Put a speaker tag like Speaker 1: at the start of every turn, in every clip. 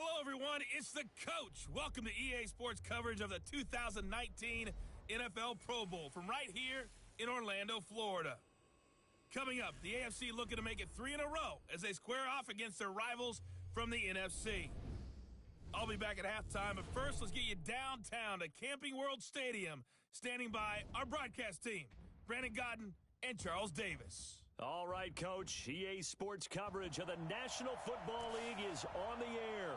Speaker 1: Hello, everyone. It's the coach. Welcome to EA Sports coverage of the 2019 NFL Pro Bowl from right here in Orlando, Florida. Coming up, the AFC looking to make it 3 in a row as they square off against their rivals from the NFC. I'll be back at halftime, but first, let's get you downtown to Camping World Stadium. Standing by our broadcast team, Brandon Godden and Charles Davis.
Speaker 2: All right, Coach. EA Sports coverage of the National Football League is on the air.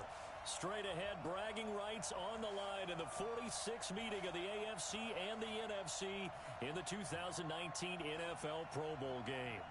Speaker 2: Straight ahead, bragging rights on the line in the 46th meeting of the AFC and the NFC in the 2019 NFL Pro Bowl game.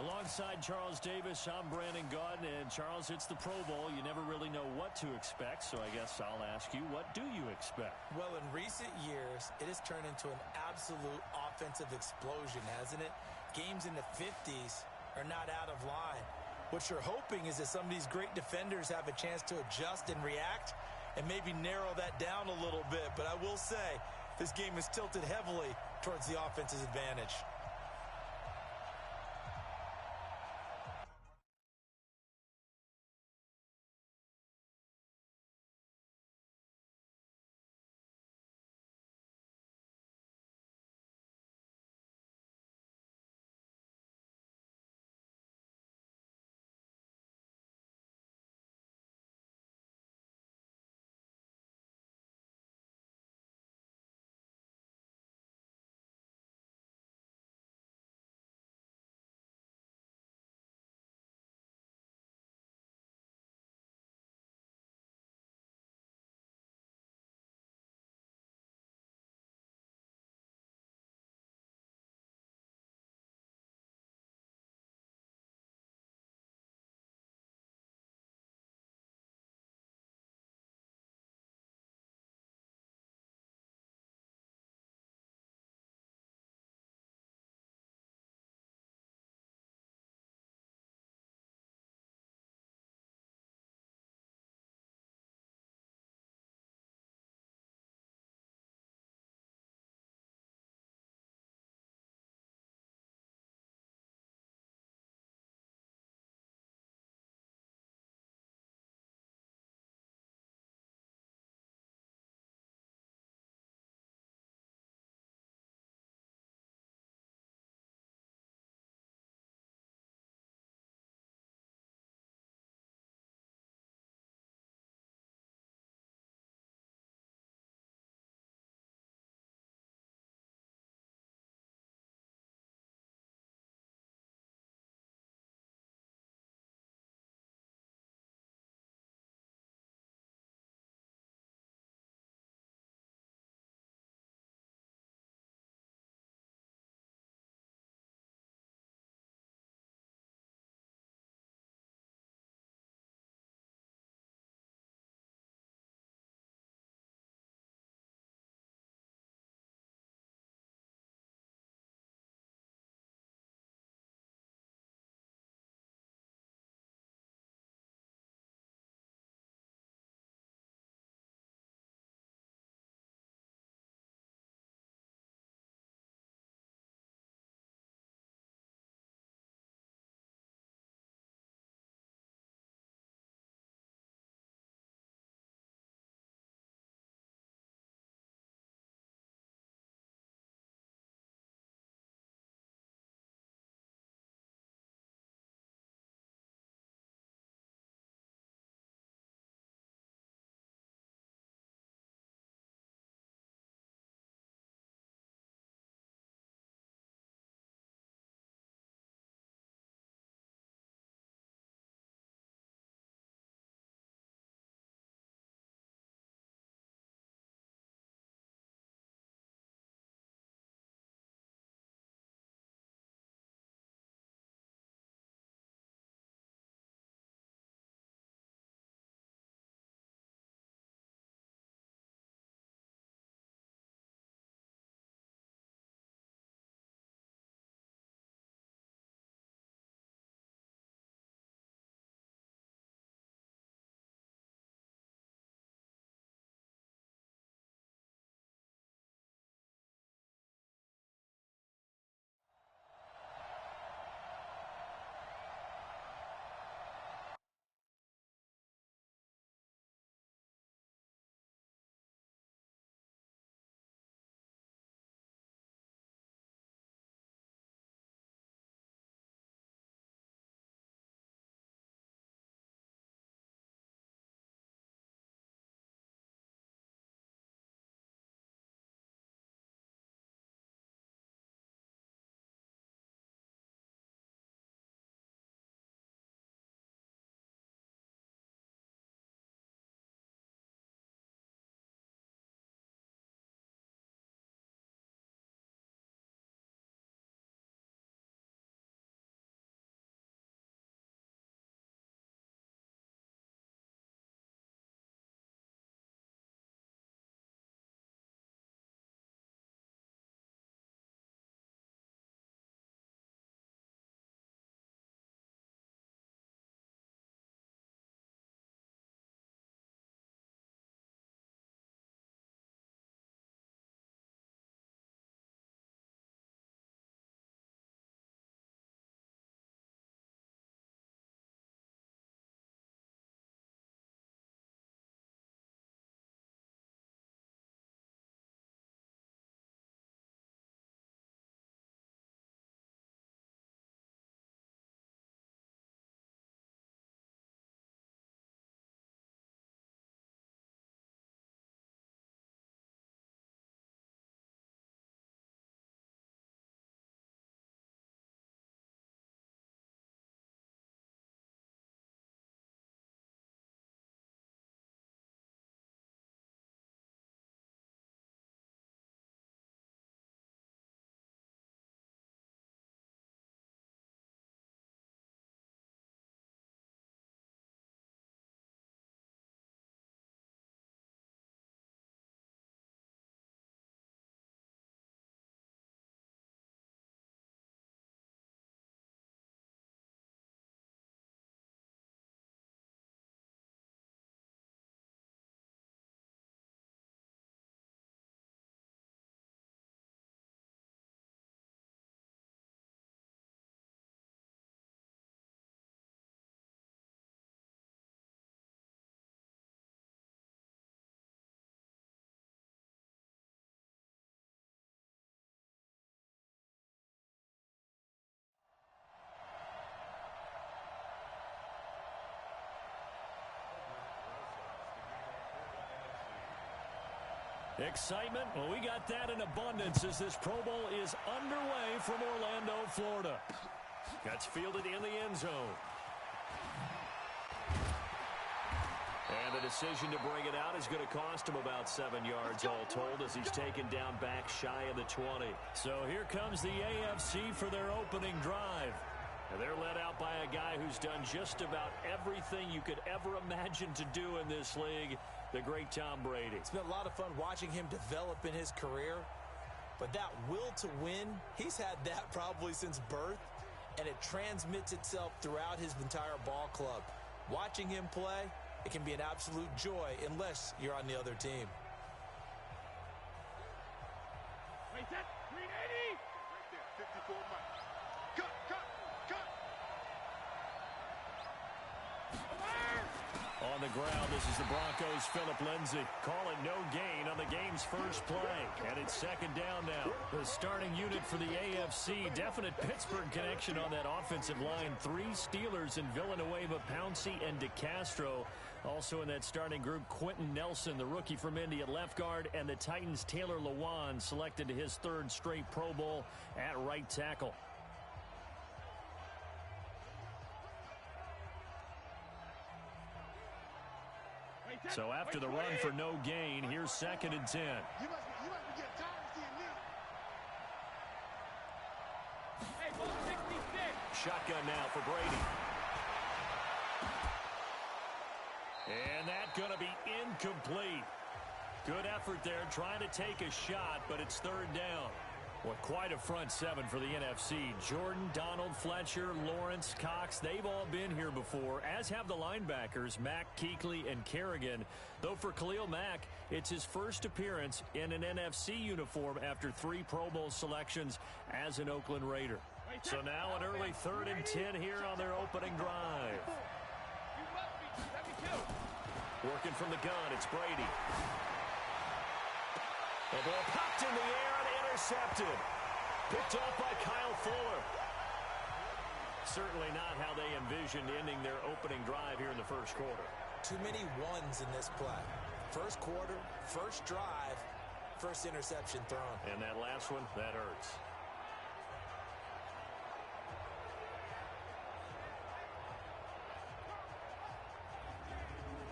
Speaker 2: Alongside Charles Davis, I'm Brandon Godden. And Charles, it's the Pro Bowl. You never really know what to expect, so I guess I'll ask you, what do you expect?
Speaker 3: Well, in recent years, it has turned into an absolute offensive explosion, hasn't it? Games in the 50s are not out of line. What you're hoping is that some of these great defenders have a chance to adjust and react and maybe narrow that down a little bit. But I will say, this game is tilted heavily towards the offense's advantage.
Speaker 2: Excitement, well, we got that in abundance as this Pro Bowl is underway from Orlando, Florida. That's fielded in the end zone. And the decision to bring it out is going to cost him about 7 yards all told as he's taken down back shy of the 20. So here comes the AFC for their opening drive. And they're led out by a guy who's done just about everything you could ever imagine to do in this league, the great Tom Brady.
Speaker 3: It's been a lot of fun watching him develop in his career. But that will to win, he's had that probably since birth, and it transmits itself throughout his entire ball club. Watching him play, it can be an absolute joy unless you're on the other team.
Speaker 4: Wait, set, 380! Right there, 54 miles. Cut!
Speaker 2: On the ground, this is the Broncos' Phillip Lindsay. Call it no gain on the game's first play. And it's second down now. The starting unit for the AFC. Definite Pittsburgh connection on that offensive line. 3 Steelers in Villanueva, Pouncey, and DeCastro. Also in that starting group, Quentin Nelson, the rookie from Indy at left guard, and the Titans' Taylor Lewan, selected to his 3rd straight Pro Bowl at right tackle. So after the run for no gain, here's 2nd and 10.
Speaker 4: You must be getting tired of seeing me. Hey, ball 66.
Speaker 2: Shotgun now for Brady. And that's going to be incomplete. Good effort there, trying to take a shot, but it's 3rd down. Well, quite a front 7 for the NFC. Jordan, Donald, Fletcher, Lawrence, Cox, they've all been here before, as have the linebackers, Mack, Kuechly, and Kerrigan. Though for Khalil Mack, it's his first appearance in an NFC uniform after 3 Pro Bowl selections as an Oakland Raider. So now an early 3rd and 10 here on their opening drive. Working from the gun, it's Brady. The ball popped in the air and intercepted. Picked off by Kyle Fuller. Certainly not how they envisioned ending their opening drive here in the first quarter.
Speaker 3: Too many ones in this play. First quarter, first drive, first interception thrown.
Speaker 2: And that last one, that hurts.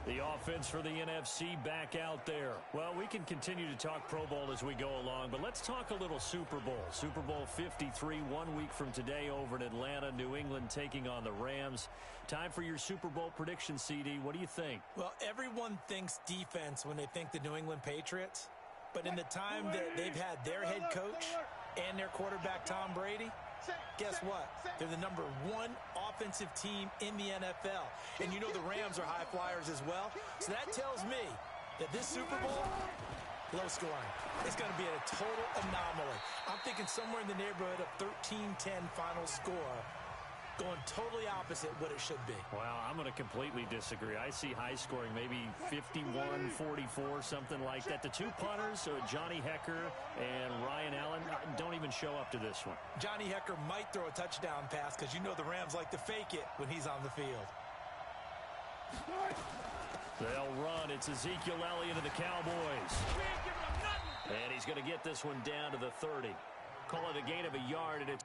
Speaker 2: The offense for the NFC back out there. Well, we can continue to talk Pro Bowl as we go along, but let's talk a little Super Bowl. Super Bowl 53, 1 week from today over in Atlanta, New England taking on the Rams. Time for your Super Bowl prediction, CD. What do you think?
Speaker 3: Well, everyone thinks defense when they think the New England Patriots, but in the time that they've had their head coach and their quarterback, Tom Brady, guess what? They're the #1 offensive team in the NFL. And you know the Rams are high flyers as well. So that tells me that this Super Bowl, low scoring. It's going to be a total anomaly. I'm thinking somewhere in the neighborhood of 13-10 final score. Going totally opposite what it should be.
Speaker 2: Well, I'm going to completely disagree. I see high scoring, maybe 51-44, something like that. The 2 punters, Johnny Hecker and Ryan Allen, don't even show up to this one.
Speaker 3: Johnny Hecker might throw a touchdown pass because you know the Rams like to fake it when he's on the field.
Speaker 2: They'll run. It's Ezekiel Elliott of the Cowboys. And he's going to get this one down to the 30. Call it a gain of a yard, and it's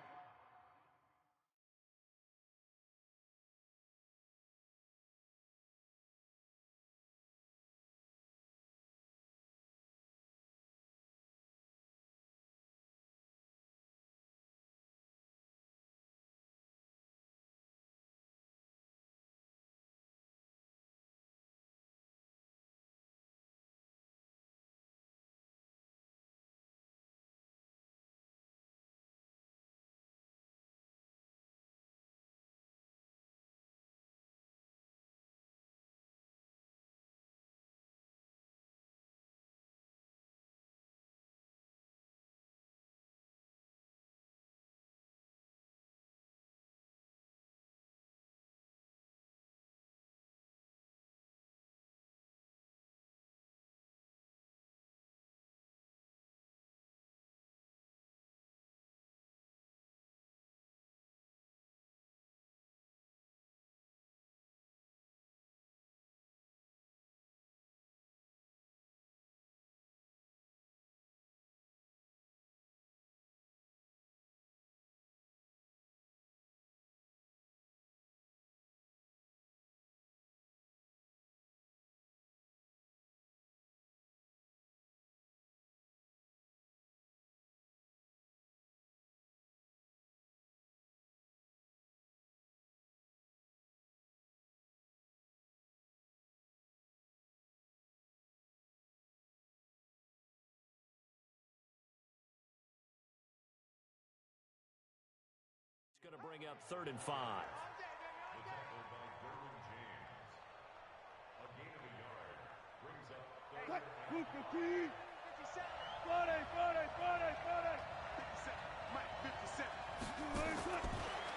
Speaker 2: bring up 3rd and 5.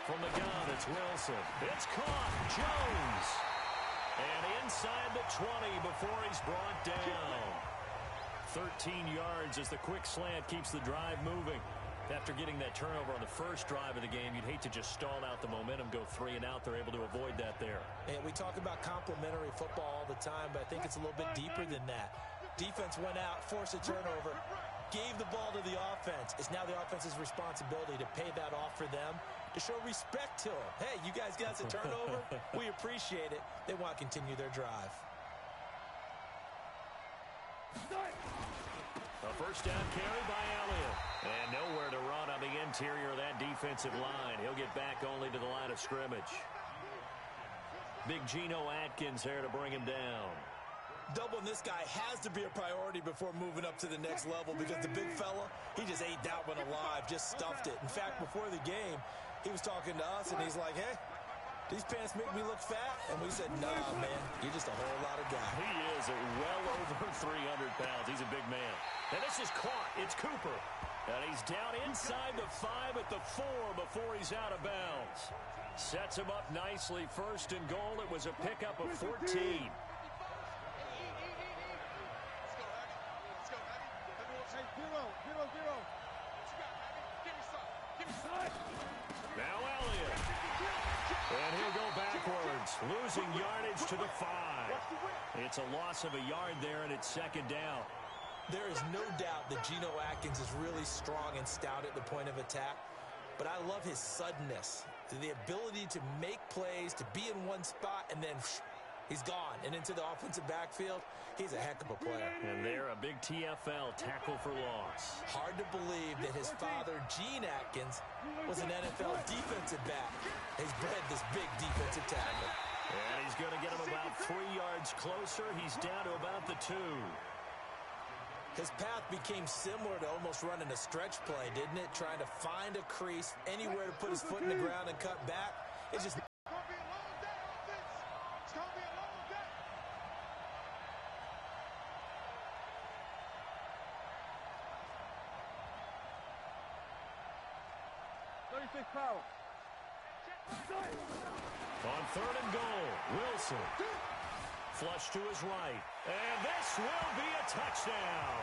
Speaker 2: From the gun, it's Wilson. It's caught. Jones. And inside the 20 before he's brought down. 13 yards as the quick slant keeps the drive moving. After getting that turnover on the first drive of the game, you'd hate to just stall out the momentum, go 3 and out. They're able to avoid that there.
Speaker 3: And we talk about complementary football all the time, but I think it's a little bit deeper than that. Defense went out, forced a turnover, gave the ball to the offense. It's now the offense's responsibility to pay that off for them, to show respect to them. Hey, you guys got the turnover. We appreciate it. They want to continue their drive.
Speaker 2: A first down carry by Elliott. And nowhere to run on the interior of that defensive line. He'll get back only to the line of scrimmage. Big Geno Atkins there to bring him down.
Speaker 3: Doubling this guy has to be a priority before moving up to the next level, because the big fella, he just ate that one alive, just stuffed it. In fact, before the game, he was talking to us, and he's like, hey, these pants make me look fat? And we said, nah, man, you're just a whole lot of guy.
Speaker 2: He is well over 300 pounds. He's a big man. And this is caught. It's Cooper. And he's down inside the 5 at the 4 before he's out of bounds. Sets him up nicely. 1st and goal. It was a pickup of 14. Now Elliott. And he'll go backwards, losing yardage to the 5. It's a loss of a yard there, and it's 2nd down.
Speaker 3: There is no doubt that Geno Atkins is really strong and stout at the point of attack, but I love his suddenness, the ability to make plays, to be in one spot, and then he's gone and into the offensive backfield. He's a heck of a player.
Speaker 2: And they're a big TFL tackle for loss.
Speaker 3: Hard to believe that his father, Gene Atkins, was an NFL defensive back. He's bred this big defensive tackle.
Speaker 2: And he's going to get him about 3 yards closer. He's down to about the 2.
Speaker 3: His path became similar to almost running a stretch play, didn't it? Trying to find a crease, anywhere to put his foot in the ground and cut back. It's just...
Speaker 2: On 3rd and goal, Wilson. Flush to his right. And this will be a touchdown.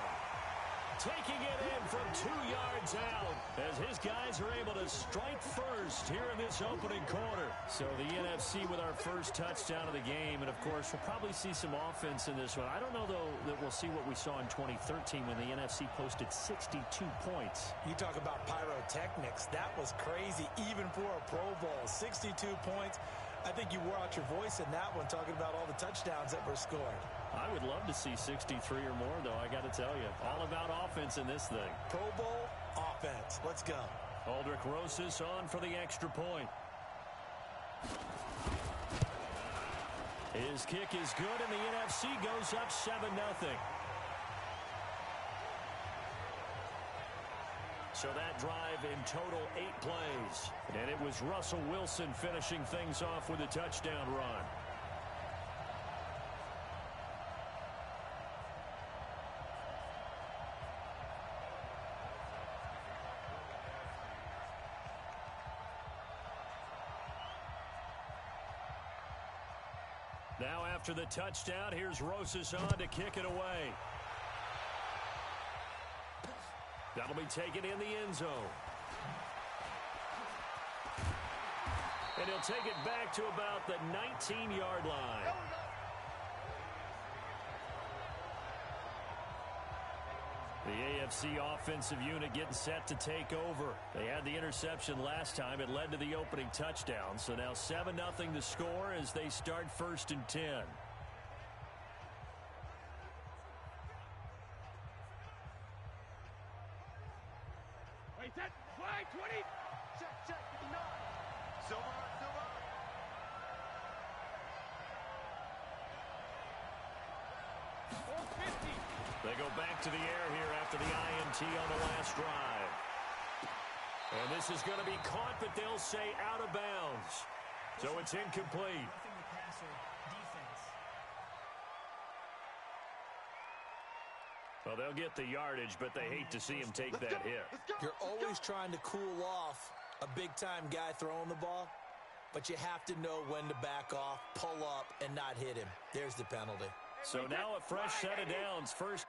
Speaker 2: Taking it in from 2 yards out as his guys are able to strike first here in this opening quarter. So the NFC with our first touchdown of the game. And, of course, we'll probably see some offense in this one. I don't know, though, that we'll see what we saw in 2013 when the NFC posted 62 points.
Speaker 3: You talk about pyrotechnics. That was crazy, even for a Pro Bowl. 62 points. I think you wore out your voice in that one, talking about all the touchdowns that were scored.
Speaker 2: I would love to see 63 or more, though, I got to tell you. All about offense in this thing.
Speaker 3: Pro Bowl offense. Let's go.
Speaker 2: Aldrich Rosas on for the extra point. His kick is good, and the NFC goes up 7-0. So that drive in total 8 plays. And it was Russell Wilson finishing things off with a touchdown run. Now after the touchdown, here's Rosas on to kick it away. That'll be taken in the end zone. And he'll take it back to about the 19-yard line. The AFC offensive unit getting set to take over. They had the interception last time. It led to the opening touchdown. So now 7-0 to score as they start 1st and 10.
Speaker 4: Set, flag, 20. Check, 59. Silver.
Speaker 2: They go back to the air here after the INT on the last drive. And this is going to be caught, but they'll say out of bounds. So it's incomplete. Well, they'll get the yardage, but they hate to see him take that hit.
Speaker 3: You're always trying to cool off a big-time guy throwing the ball, but you have to know when to back off, pull up, and not hit him. There's the penalty.
Speaker 2: So now a fresh set of downs. First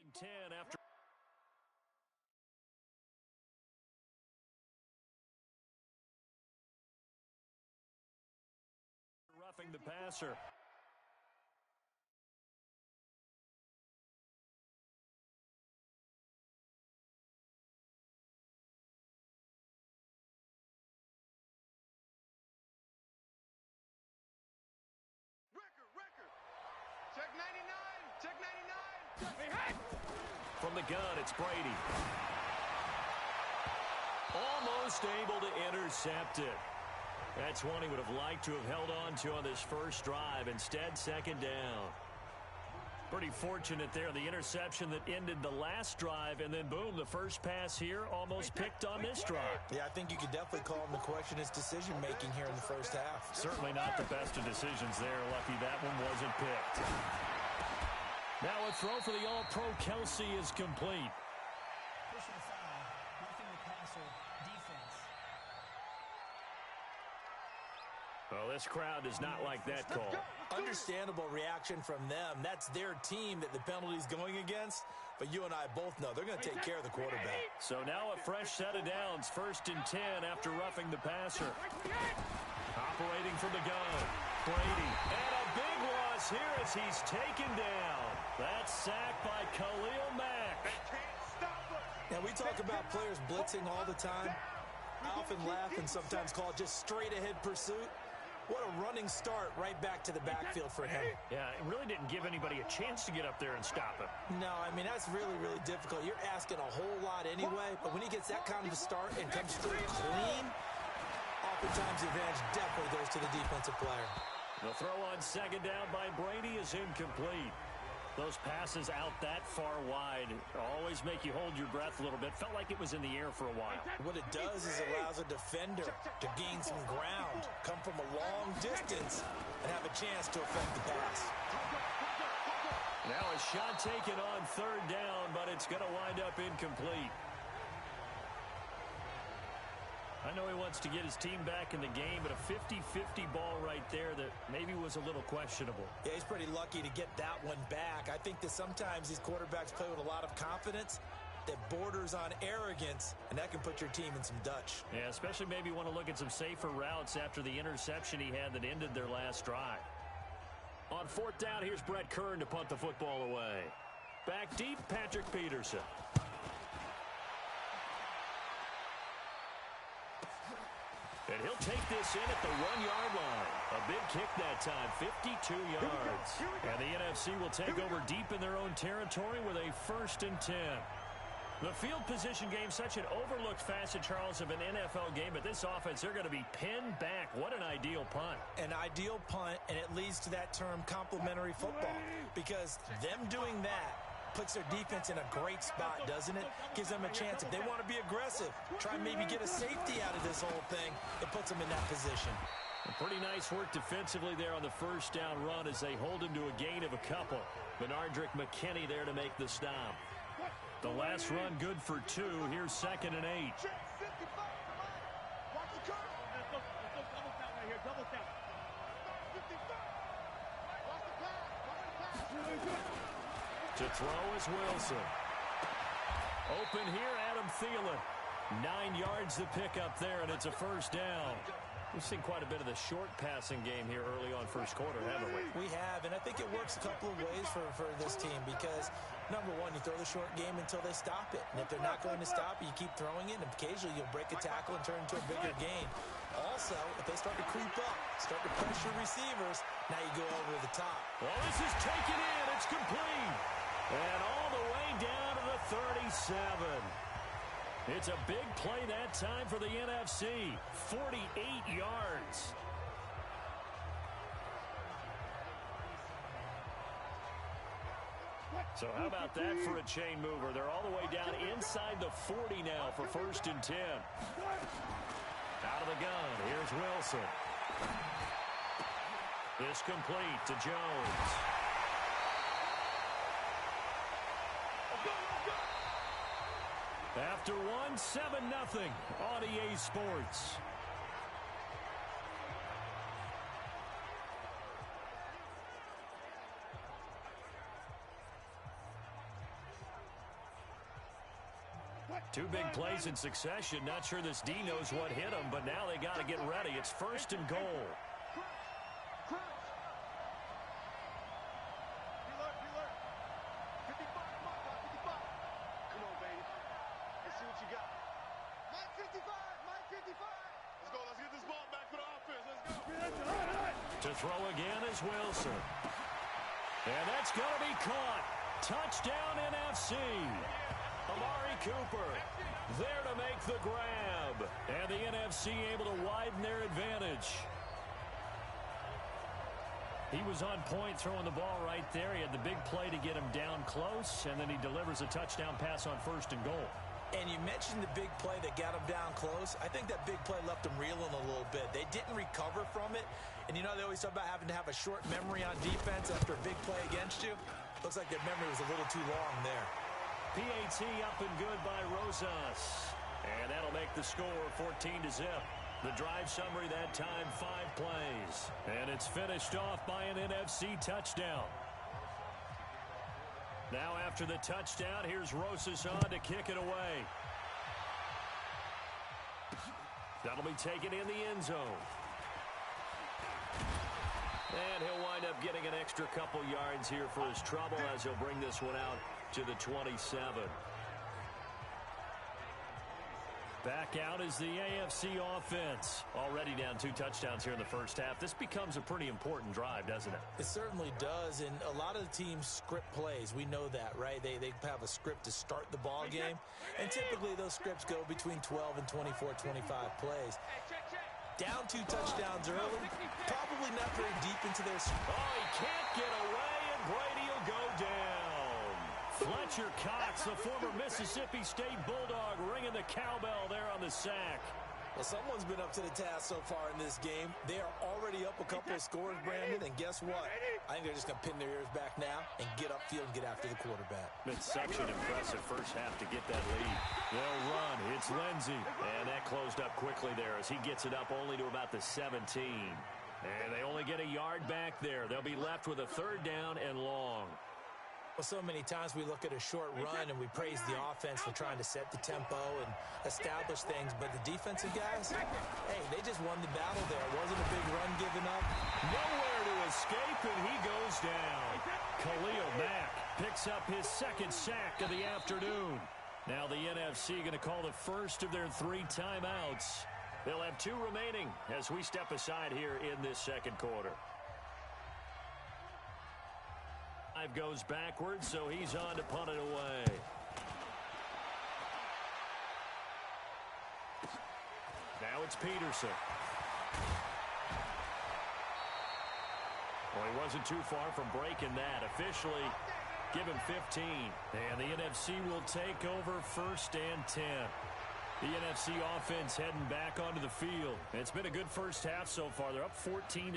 Speaker 2: and 10 after. Roughing the passer.
Speaker 4: Record. Check 99. Check 99. Hey.
Speaker 2: From the gun, it's Brady. Almost able to intercept it. That's one he would have liked to have held on to on this first drive. Instead, second down. Pretty fortunate there. The interception that ended the last drive, and then boom, the first pass here almost picked on this drive.
Speaker 3: Yeah, I think you could definitely call him to question his decision-making here in the first half.
Speaker 2: Certainly not the best of decisions there. Lucky that one wasn't picked. Now a throw for the All-Pro Kelsey is complete. Well, this crowd does not like that call.
Speaker 3: Understandable reaction from them. That's their team that the penalty's going against. But you and I both know they're going to take care of the quarterback.
Speaker 2: So now a fresh set of downs. First and 10 after roughing the passer. Operating from the gun. Brady. And a big loss here as he's taken down. That's sacked by Khalil Mack.
Speaker 3: Now, we talk about players blitzing all the time. I often laugh and sometimes call it just straight-ahead pursuit. What a running start right back to the backfield for him.
Speaker 2: Yeah, it really didn't give anybody a chance to get up there and stop him.
Speaker 3: No, I mean, that's really, really difficult. You're asking a whole lot anyway, but when he gets that kind of a start and comes through clean, oftentimes the advantage definitely goes to the defensive player.
Speaker 2: The throw on second down by Brady is incomplete. Those passes out that far wide always make you hold your breath a little bit. Felt like it was in the air for a while.
Speaker 3: What it does is allows a defender to gain some ground, come from a long distance, and have a chance to affect the pass.
Speaker 2: Now a shot taken on third down, but it's going to wind up incomplete. I know he wants to get his team back in the game, but a 50-50 ball right there that maybe was a little questionable.
Speaker 3: Yeah, he's pretty lucky to get that one back. I think that sometimes these quarterbacks play with a lot of confidence that borders on arrogance, and that can put your team in some Dutch.
Speaker 2: Yeah, especially maybe want to look at some safer routes after the interception he had that ended their last drive. On fourth down, here's Brett Kern to punt the football away. Back deep, Patrick Peterson. And he'll take this in at the 1-yard line. A big kick that time, 52 yards. And the NFC will take over deep in their own territory with a 1st and 10. The field position game, such an overlooked facet, Charles, of an NFL game. But this offense, they're going to be pinned back. What an ideal punt.
Speaker 3: An ideal punt, and it leads to that term complementary football. Because them doing that puts their defense in a great spot, doesn't it? Gives them a chance. If they want to be aggressive, try and maybe get a safety out of this whole thing, it puts them in that position.
Speaker 2: Pretty nice work defensively there on the first down run as they hold him to a gain of a couple. Benardrick McKinney there to make the stop. The last run good for 2. Here's 2nd and 8. To throw is Wilson. Open here, Adam Thielen. 9 yards to pick up there, and it's a first down. We've seen quite a bit of the short passing game here early on first quarter, haven't we?
Speaker 3: We have, and I think it works a couple of ways for this team because, number one, you throw the short game until they stop it. And if they're not going to stop it, you keep throwing it, and occasionally you'll break a tackle and turn into a bigger gain. Also, if they start to creep up, start to pressure receivers, now you go over the top.
Speaker 2: Well, this is taken in. It's complete. And all the way down to the 37. It's a big play that time for the NFC. 48 yards. So how about that for a chain mover? They're all the way down inside the 40 now for 1st and 10. Out of the gun, here's Wilson. This complete to Jones. After one, 7-0 on EA Sports. Two big plays in succession. Not sure this D knows what hit him, but now they got to get ready. It's 1st and goal. To throw again is Wilson. And that's going to be caught. Touchdown NFC. Amari Cooper there to make the grab. And the NFC able to widen their advantage. He was on point throwing the ball right there. He had the big play to get him down close, and then he delivers a touchdown pass on 1st and goal.
Speaker 3: And you mentioned the big play that got him down close. I think that big play left him reeling a little bit. They didn't recover from it. And you know they always talk about having to have a short memory on defense after a big play against you. Looks like their memory was a little too long there.
Speaker 2: PAT up and good by Rosas. And that'll make the score 14-0. The drive summary that time, 5 plays. And it's finished off by an NFC touchdown. Now after the touchdown, here's Rosas on to kick it away. That'll be taken in the end zone. And he'll wind up getting an extra couple yards here for his trouble as he'll bring this one out to the 27. Back out is the AFC offense. Already down 2 touchdowns here in the first half. This becomes a pretty important drive, doesn't it?
Speaker 3: It certainly does, and a lot of the teams script plays. We know that, right? They have a script to start the ball game, and typically those scripts go between 12 and 24, 25 plays. Down 2 touchdowns early, probably not very deep into their...
Speaker 2: Oh, he can't get away, and Brady will go down. Fletcher Cox, the former Mississippi State Bulldog, ringing the cowbell there on the sack.
Speaker 3: Well, someone's been up to the task so far in this game. They are already up a couple of scores, Brandon, and guess what? I think they're just going to pin their ears back now and get upfield and get after the quarterback.
Speaker 2: It's such an impressive first half to get that lead. They'll run. It's Lindsey. And that closed up quickly there as he gets it up only to about the 17. And they only get a yard back there. They'll be left with a 3rd down and long.
Speaker 3: Well, so many times we look at a short run and we praise the offense for trying to set the tempo and establish things, but the defensive guys, hey, they just won the battle there. It wasn't a big run given up.
Speaker 2: Nowhere to escape, and he goes down. Khalil Mack picks up his 2nd sack of the afternoon. Now the NFC going to call the first of their 3 timeouts. They'll have 2 remaining as we step aside here in this 2nd quarter. Goes backwards, so he's on to punt it away. Now it's Peterson. Well, he wasn't too far from breaking that. Officially, give him 15. And the NFC will take over 1st and 10. The NFC offense heading back onto the field. It's been a good first half so far. They're up 14-0.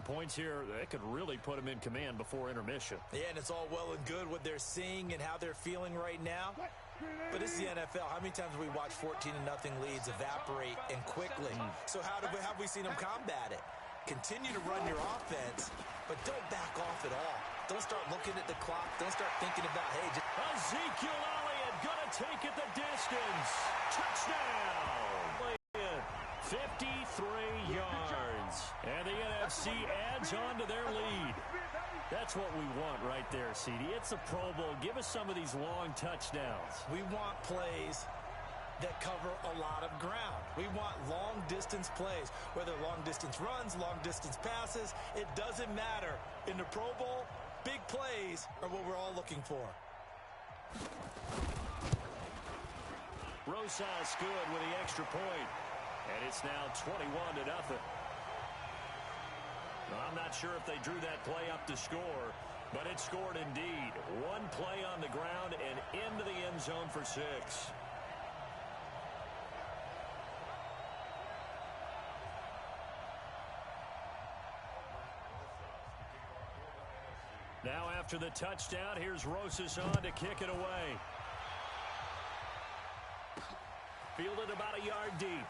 Speaker 2: Points here, that could really put them in command before intermission.
Speaker 3: Yeah, and it's all well and good what they're seeing and how they're feeling right now. But this is the NFL. How many times have we watched 14-0 leads evaporate and quickly? So how have we seen them combat it? Continue to run your offense, but don't back off at all. Don't start looking at the clock. Don't start thinking about, hey, just...
Speaker 2: Ezekiel Elliott gonna take it the distance. Touchdown! 53 yards. And the NFC adds on to their lead. That's what we want right there, CD. It's a Pro Bowl. Give us some of these long touchdowns.
Speaker 3: We want plays that cover a lot of ground. We want long-distance plays, whether long-distance runs, long-distance passes. It doesn't matter. In the Pro Bowl, big plays are what we're all looking for.
Speaker 2: Rosas good with the extra point. And it's now 21-0. I'm not sure if they drew that play up to score. But it scored indeed. One play on the ground and into the end zone for 6. Now after the touchdown, here's Rosas on to kick it away. Fielded about a yard deep.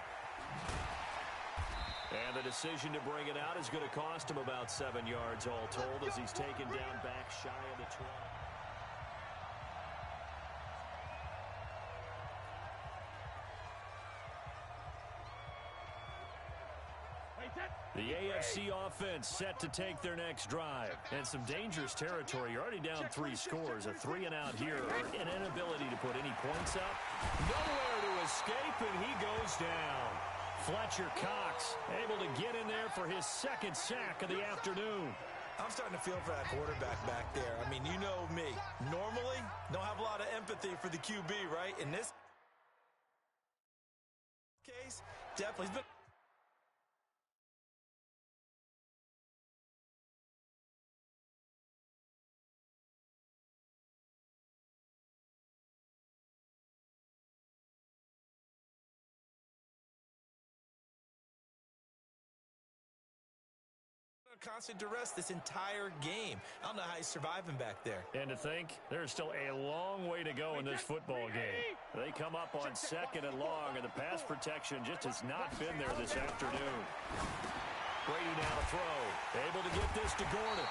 Speaker 2: And the decision to bring it out is going to cost him about 7 yards all told as he's taken down back shy of the 20. The AFC offense set to take their next drive. And some dangerous territory. You're already down 3 scores. A 3-and-out here. An inability to put any points up. Nowhere to escape, and he goes down. Fletcher Cox able to get in there for his 2nd sack of the afternoon.
Speaker 3: I'm starting to feel for that quarterback back there. I mean, you know me. Normally, don't have a lot of empathy for the QB, right? In this case, definitely. He's been constant duress this entire game. I don't know how he's surviving back there.
Speaker 2: And to think, there's still a long way to go in this football game. They come up on 2nd and long, and the pass protection just has not been there this afternoon. Brady now to throw. Able to get this to Gordon.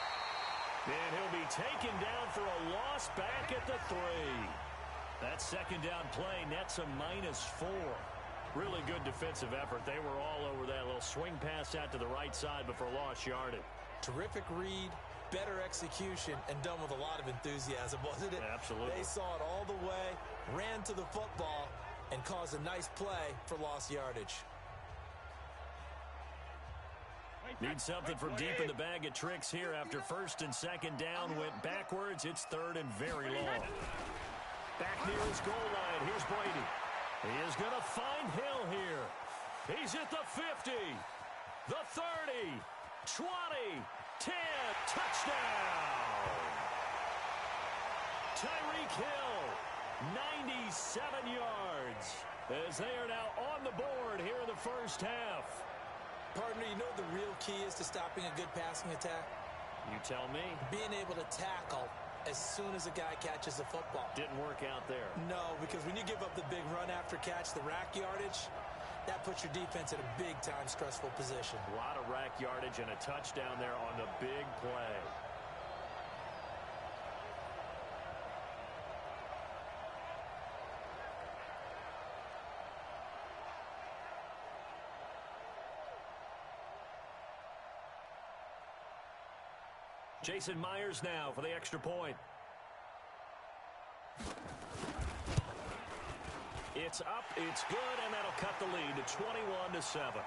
Speaker 2: And he'll be taken down for a loss back at the 3. That 2nd down play nets a -4. Really good defensive effort. They were all over that little swing pass out to the right side before lost yardage.
Speaker 3: Terrific read, better execution, and done with a lot of enthusiasm, wasn't it?
Speaker 2: Absolutely.
Speaker 3: They saw it all the way, ran to the football, and caused a nice play for lost yardage.
Speaker 2: Need something from deep in the bag of tricks here after 1st and 2nd down went backwards. It's 3rd and very long. Back near his goal line. Here's Brady. He is going to find Hill here. He's at the 50, the 30, 20, 10, touchdown! Tyreek Hill, 97 yards, as they are now on the board here in the 1st half.
Speaker 3: Partner, you know what the real key is to stopping a good passing attack?
Speaker 2: You tell me.
Speaker 3: Being able to tackle as soon as a guy catches the football.
Speaker 2: Didn't work out there.
Speaker 3: No, because when you give up the big run after catch, the rack yardage, that puts your defense in a big-time stressful position.
Speaker 2: A lot of rack yardage and a touchdown there on the big play. Jason Myers now for the extra point. It's up, it's good, and that'll cut the lead to 21-7.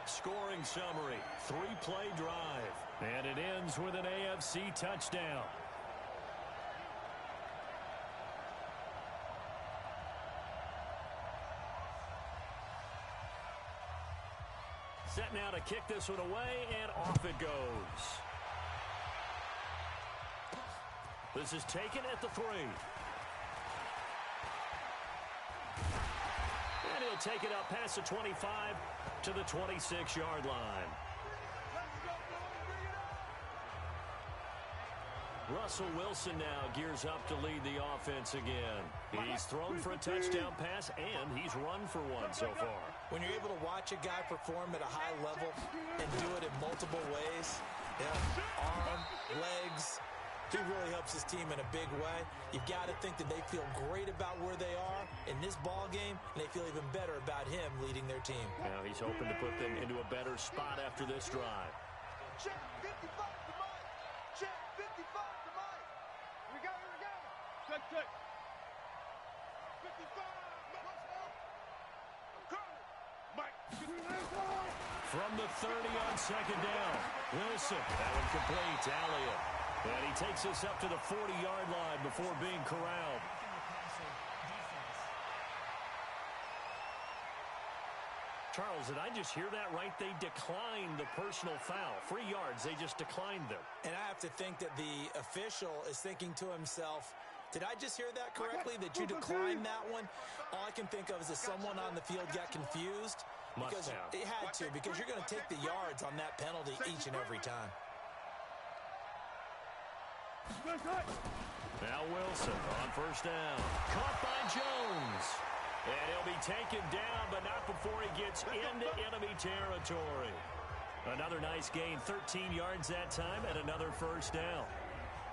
Speaker 2: Scoring summary, 3-play drive, and it ends with an AFC touchdown. Set now to kick this one away, and off it goes. This is taken at the 3. And he'll take it up past the 25 to the 26-yard line. Jered.Wilson now gears up to lead the offense again. He's thrown for a touchdown pass, and he's run for one so far.
Speaker 3: When you're able to watch a guy perform at a high level and do it in multiple ways, arm, legs, he really helps his team in a big way. You've got to think that they feel great about where they are in this ball game, and they feel even better about him leading their team.
Speaker 2: Now he's hoping to put them into a better spot after this drive.
Speaker 4: Check 55 to Mike. Check 55 to Mike. We got it. Check, check. 55. Mike.
Speaker 2: From the 30 on 2nd down. Wilson, that one complete to Elliott. And he takes us up to the 40-yard line before being corralled. Charles, did I just hear that right? They declined the personal foul. 3 yards, they just declined them.
Speaker 3: And I have to think that the official is thinking to himself, did I just hear that correctly, that you declined that one? All I can think of is that someone on the field got confused. Because it had to, because you're going to take the yards on that penalty each and every time.
Speaker 2: Now Wilson on first down. Caught by Jones. And he'll be taken down, but not before he gets into enemy territory. Another nice gain, 13 yards that time, and another first down.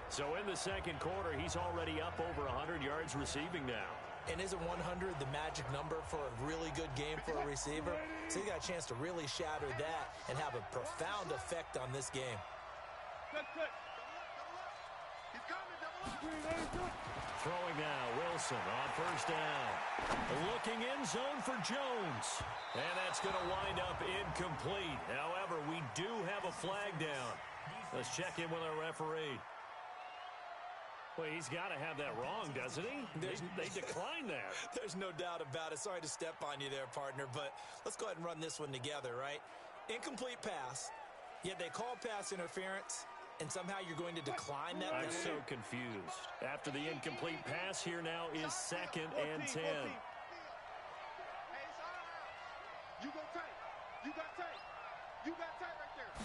Speaker 2: So in the second quarter, he's already up over 100 yards receiving now.
Speaker 3: And isn't 100 the magic number for a really good game for a receiver? So he got a chance to really shatter that and have a profound effect on this game.
Speaker 2: Throwing now, Wilson on first down. Looking in zone for Jones. And that's going to wind up incomplete. However, we do have a flag down. Let's check in with our referee. Well, he's got to have that wrong, doesn't he? They declined that.
Speaker 3: There's no doubt about it. Sorry to step on you there, partner, but let's go ahead and run this one together, right? Incomplete pass, yet they call pass interference, and somehow you're going to decline that.
Speaker 2: I'm so confused. After the incomplete pass, here now is 2nd and 10.
Speaker 4: You go tight. You got tight. You got tight right there.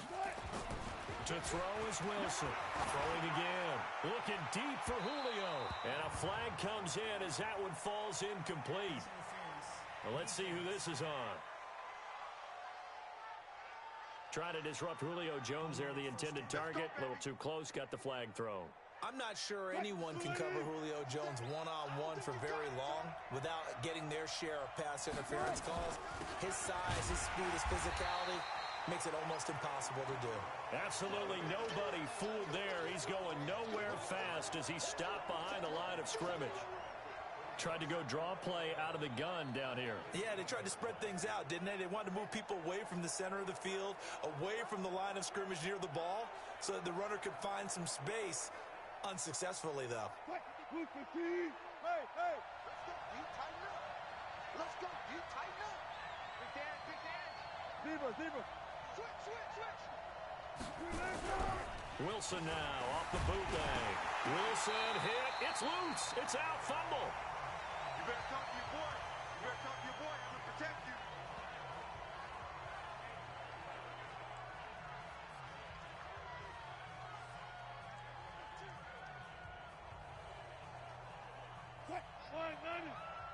Speaker 2: To throw is Wilson. Throwing again. Looking deep for Julio. And a flag comes in as that one falls incomplete. Well, let's see who this is on. Trying to disrupt Julio Jones there, the intended target. A little too close, got the flag thrown.
Speaker 3: I'm not sure anyone can cover Julio Jones one-on-one for very long without getting their share of pass interference calls. His size, his speed, his physicality makes it almost impossible to do.
Speaker 2: Absolutely nobody fooled there. He's going nowhere fast as he stopped behind the line of scrimmage. Tried to go draw play out of the gun down here.
Speaker 3: Yeah, they tried to spread things out, didn't they? They wanted to move people away from the center of the field, away from the line of scrimmage near the ball, so that the runner could find some space. Unsuccessfully, though.
Speaker 4: Hey, hey, let's go. You tighten up. Let's go. You tighten up. Big Dan, big Dan. Zebra. Switch.
Speaker 2: Wilson now off the bootleg. Wilson hit. It's loose. It's out. Fumble.
Speaker 4: You better talk to your boy. I'm going to protect you.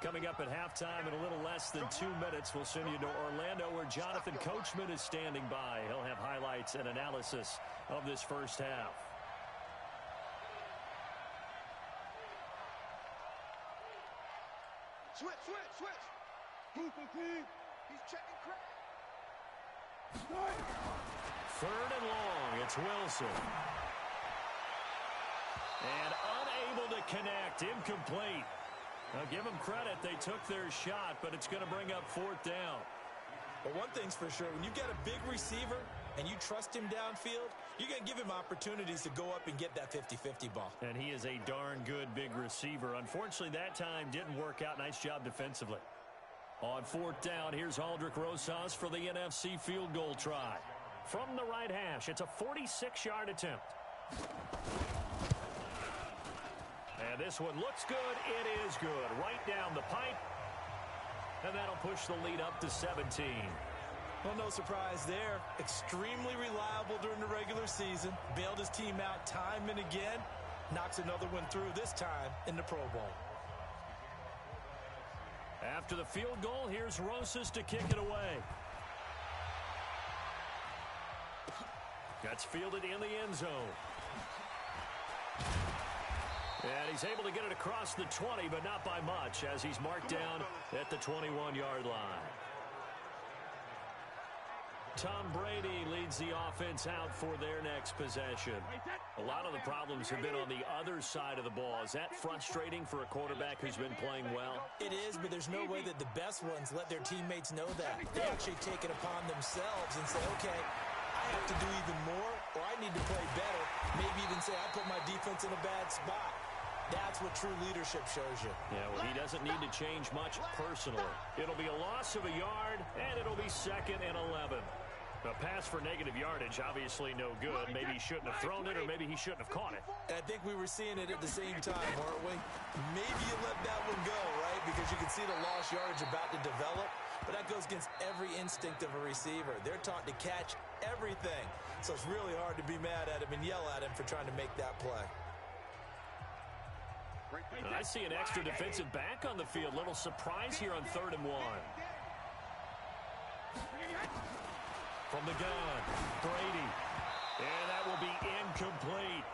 Speaker 2: Coming up at halftime in a little less than 2 minutes, we'll send you to Orlando where Jonathan Coachman is standing by. He'll have highlights and analysis of this first half.
Speaker 4: Switch. He's checking crack.
Speaker 2: 3rd and long. It's Wilson. And unable to connect. Incomplete. Now, give them credit. They took their shot, but it's going to bring up 4th down.
Speaker 3: But one thing's for sure, when you've got a big receiver and you trust him downfield, you're going to give him opportunities to go up and get that 50-50 ball.
Speaker 2: And he is a darn good big receiver. Unfortunately, that time didn't work out. Nice job defensively. On 4th down, here's Aldrick Rosas for the NFC field goal try. From the right hash, it's a 46-yard attempt. And this one looks good. It is good. Right down the pipe. And that'll push the lead up to 17.
Speaker 3: Well, no surprise there. Extremely reliable during the regular season. Bailed his team out time and again. Knocks another one through, this time in the Pro Bowl.
Speaker 2: After the field goal, here's Rosas to kick it away. That's fielded in the end zone. And he's able to get it across the 20, but not by much, as he's marked down at the 21-yard line. Tom Brady leads the offense out for their next possession. A lot of the problems have been on the other side of the ball. Is that frustrating for a quarterback who's been playing well?
Speaker 3: It is, but there's no way that the best ones let their teammates know that. They actually take it upon themselves and say, okay, I have to do even more, or I need to play better. Maybe even say, I put my defense in a bad spot. That's what true leadership shows you.
Speaker 2: Yeah, well, he doesn't need to change much personally. It'll be a loss of a yard, and it'll be 2nd and 11. A pass for negative yardage, obviously no good. Maybe he shouldn't have thrown it, or maybe he shouldn't have caught it.
Speaker 3: And I think we were seeing it at the same time, weren't we? Maybe you let that one go, right? Because you can see the lost yardage about to develop. But that goes against every instinct of a receiver. They're taught to catch everything. So it's really hard to be mad at him and yell at him for trying to make that play.
Speaker 2: I see an extra defensive back on the field. Little surprise here on 3rd and 1. From the gun, Brady. And that will be incomplete.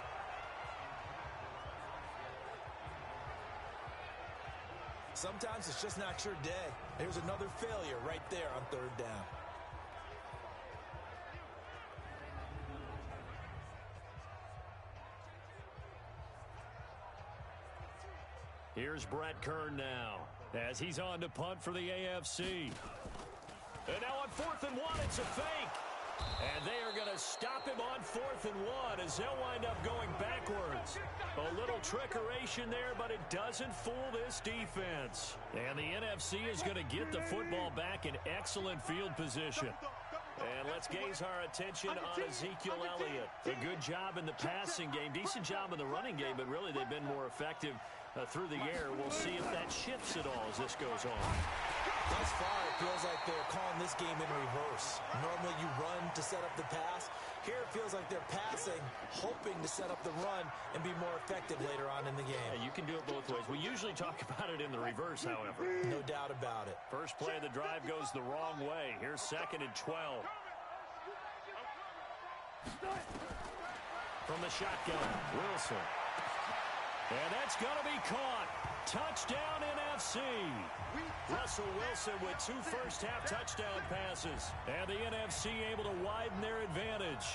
Speaker 3: Sometimes it's just not your day. There's another failure right there on 3rd down.
Speaker 2: Here's Brett Kern now as he's on to punt for the AFC. And now on 4th and 1, it's a fake. And they are going to stop him on 4th and 1 as they'll wind up going backwards. A little trickeration there, but it doesn't fool this defense. And the NFC is going to get the football back in excellent field position. And let's gaze our attention on Ezekiel Elliott. A good job in the passing game, decent job in the running game, but really they've been more effective through the air. We'll see if that shifts at all as this goes on.
Speaker 3: Thus far, it feels like they're calling this game in reverse. Normally you run to set up the pass. Here it feels like they're passing, hoping to set up the run and be more effective later on in the game.
Speaker 2: Yeah, you can do it both ways. We usually talk about it in the reverse, however.
Speaker 3: No doubt about it.
Speaker 2: First play of the drive goes the wrong way. Here's 2nd and 12. From the shotgun, Wilson. And that's going to be caught. Touchdown NFC. Russell Wilson with 2 first-half touchdown passes. And the NFC able to widen their advantage.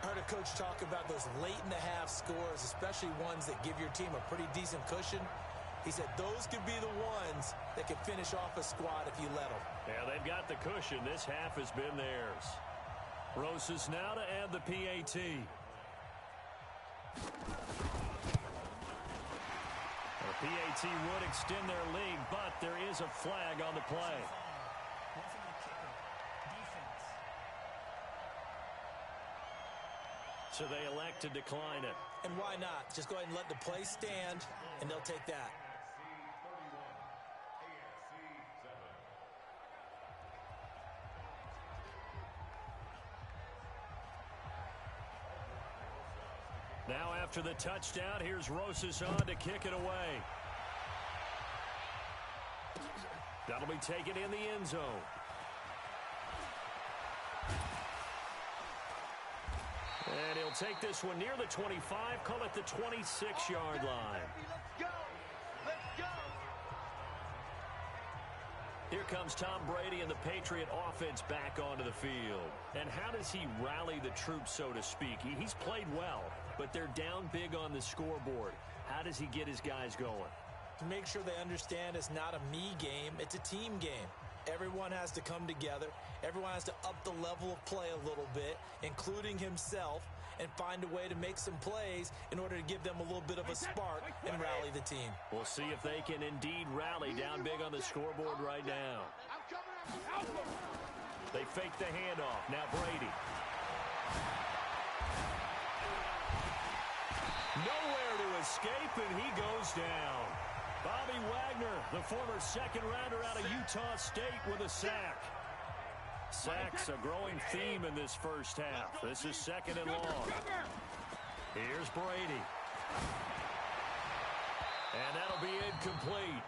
Speaker 3: I heard a coach talk about those late-in-the-half scores, especially ones that give your team a pretty decent cushion. He said those could be the ones that could finish off a squad if you let them.
Speaker 2: Yeah, they've got the cushion. This half has been theirs. Rosas now to add the PAT. The PAT would extend their lead, but there is a flag on the play. So they elect to decline it.
Speaker 3: And why not? Just go ahead and let the play stand, and they'll take that.
Speaker 2: Now after the touchdown, here's Rosas on to kick it away. That'll be taken in the end zone. And he'll take this one near the 25, call it the 26-yard line.
Speaker 4: Let's go! Let's go!
Speaker 2: Here comes Tom Brady and the Patriot offense back onto the field. And how does he rally the troops, so to speak? He's played well, but they're down big on the scoreboard. How does he get his guys going?
Speaker 3: To make sure they understand it's not a me game, it's a team game. Everyone has to come together. Everyone has to up the level of play a little bit, including himself, and find a way to make some plays in order to give them a little bit of a spark and rally the team.
Speaker 2: We'll see if they can indeed rally down big on the scoreboard right now. They fake the handoff. Now Brady. Nowhere to escape, and he goes down. Bobby Wagner, the former second-rounder out of Utah State, with a sack. Sacks a growing theme in this first half. This is 2nd and long. Here's Brady. And that'll be incomplete.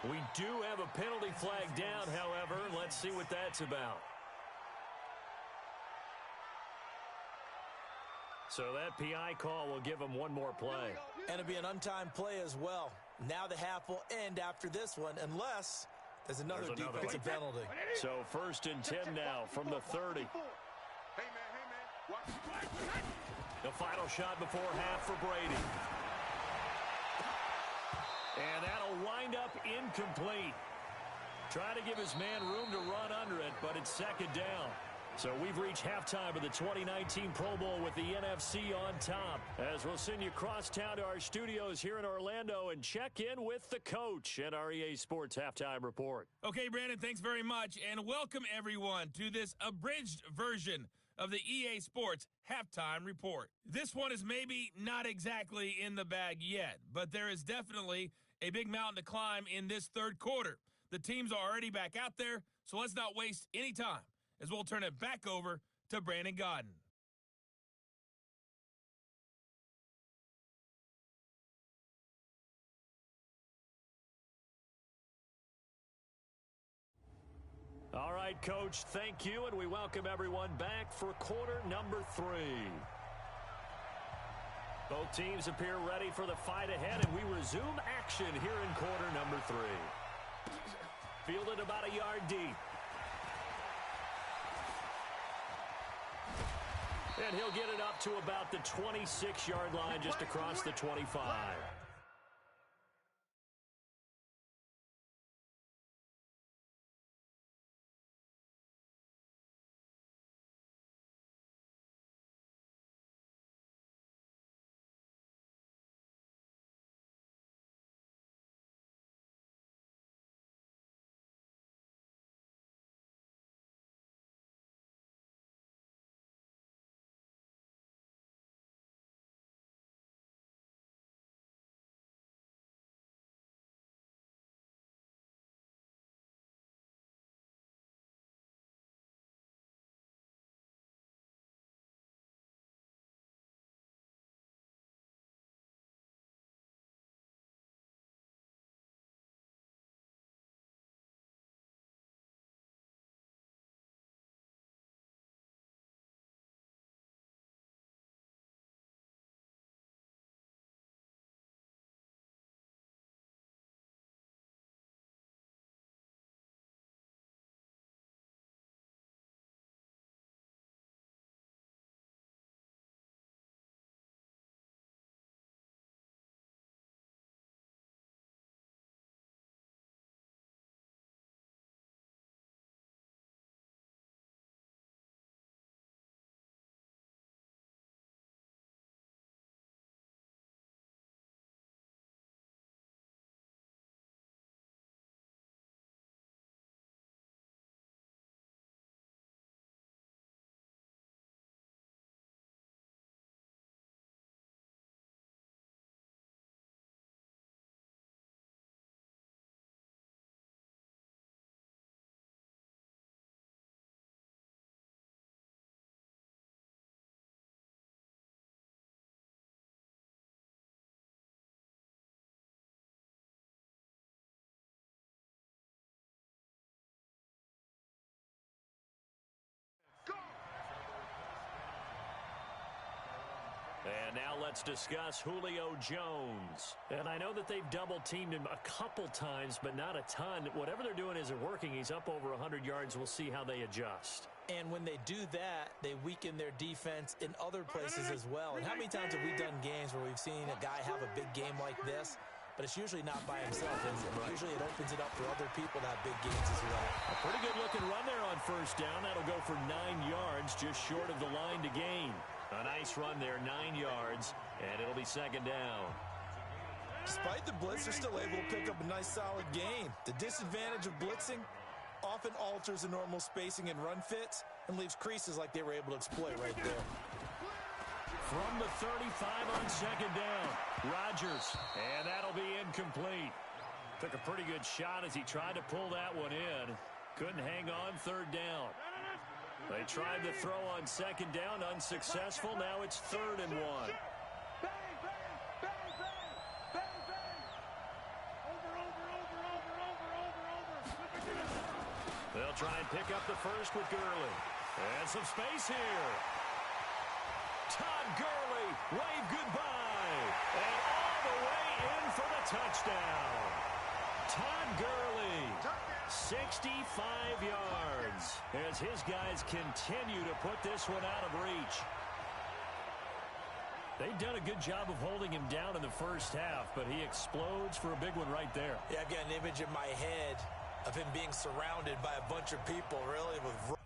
Speaker 2: We do have a penalty flag down, however. Let's see what that's about. So that PI call will give him one more play.
Speaker 3: And it'll be an untimed play as well. Now the half will end after this one, unless there's another defensive penalty.
Speaker 2: So 1st and 10 now from the 30.
Speaker 4: Hey, man.
Speaker 2: The final shot before half for Brady. And that'll wind up incomplete. Trying to give his man room to run under it, but it's 2nd down. So we've reached halftime of the 2019 Pro Bowl with the NFC on top. As we'll send you across town to our studios here in Orlando and check in with the coach at our EA Sports Halftime Report.
Speaker 1: Okay, Brandon, thanks very much. And welcome, everyone, to this abridged version of the EA Sports Halftime Report. This one is maybe not exactly in the bag yet, but there is definitely a big mountain to climb in this third quarter. The teams are already back out there, so let's not waste any time, as we'll turn it back over to Brandon Godden.
Speaker 2: All right, Coach, thank you, and we welcome everyone back for quarter number 3. Both teams appear ready for the fight ahead, and we resume action here in quarter number 3. Fielded about a yard deep. And he'll get it up to about the 26-yard line, just across the 25. And now let's discuss Julio Jones. And I know that they've double-teamed him a couple times, but not a ton. Whatever they're doing isn't working. He's up over 100 yards. We'll see how they adjust.
Speaker 3: And when they do that, they weaken their defense in other places as well. And how many times have we done games where we've seen a guy have a big game like this, but it's usually not by himself, is it? Right. Usually it opens it up for other people to have big games as well.
Speaker 2: A pretty good-looking run there on first down. That'll go for 9 yards, just short of the line to gain. A nice run there, 9 yards, and it'll be second down.
Speaker 3: Despite the blitz, they're still able to pick up a nice, solid gain. The disadvantage of blitzing often alters the normal spacing and run fits and leaves creases like they were able to exploit right there.
Speaker 2: From the 35 on second down, Rodgers, and that'll be incomplete. Took a pretty good shot as he tried to pull that one in. Couldn't hang on third down. They tried to throw on second down, unsuccessful. Now it's 3rd and 1. They'll try and pick up the first with Gurley. And some space here. Todd Gurley, wave goodbye. And all the way in for the touchdown. Todd Gurley, 65 yards, as his guys continue to put this one out of reach. They've done a good job of holding him down in the first half, but he explodes for a big one right there.
Speaker 3: Yeah, I've got an image in my head of him being surrounded by a bunch of people, really, with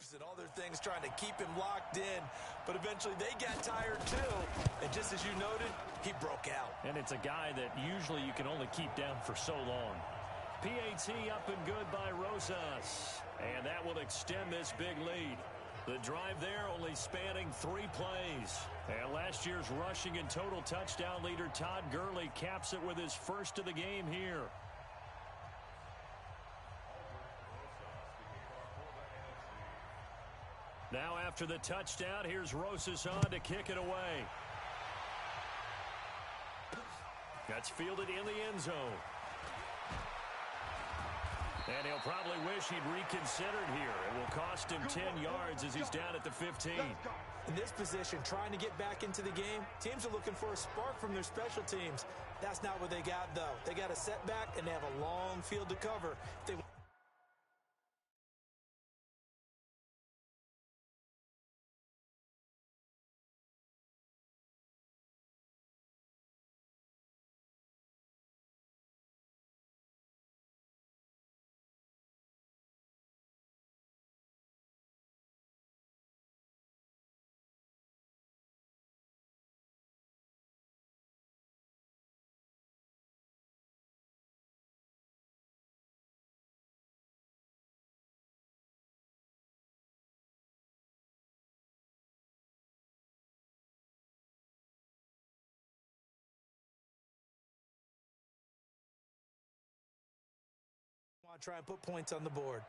Speaker 3: and all their things trying to keep him locked in. But eventually they got tired too. And just as you noted, he broke out.
Speaker 2: And it's a guy that usually you can only keep down for so long. PAT up and good by Rosas. And that will extend this big lead. The drive there only spanning 3 plays. And last year's rushing and total touchdown leader Todd Gurley caps it with his first of the game here. Now after the touchdown, here's Rosas on to kick it away. That's fielded in the end zone. And he'll probably wish he'd reconsidered here. It will cost him 10 yards as he's down at the 15.
Speaker 3: In this position, trying to get back into the game, teams are looking for a spark from their special teams. That's not what they got, though. They got a setback, and they have a long field to cover. They want to try and put points on the board.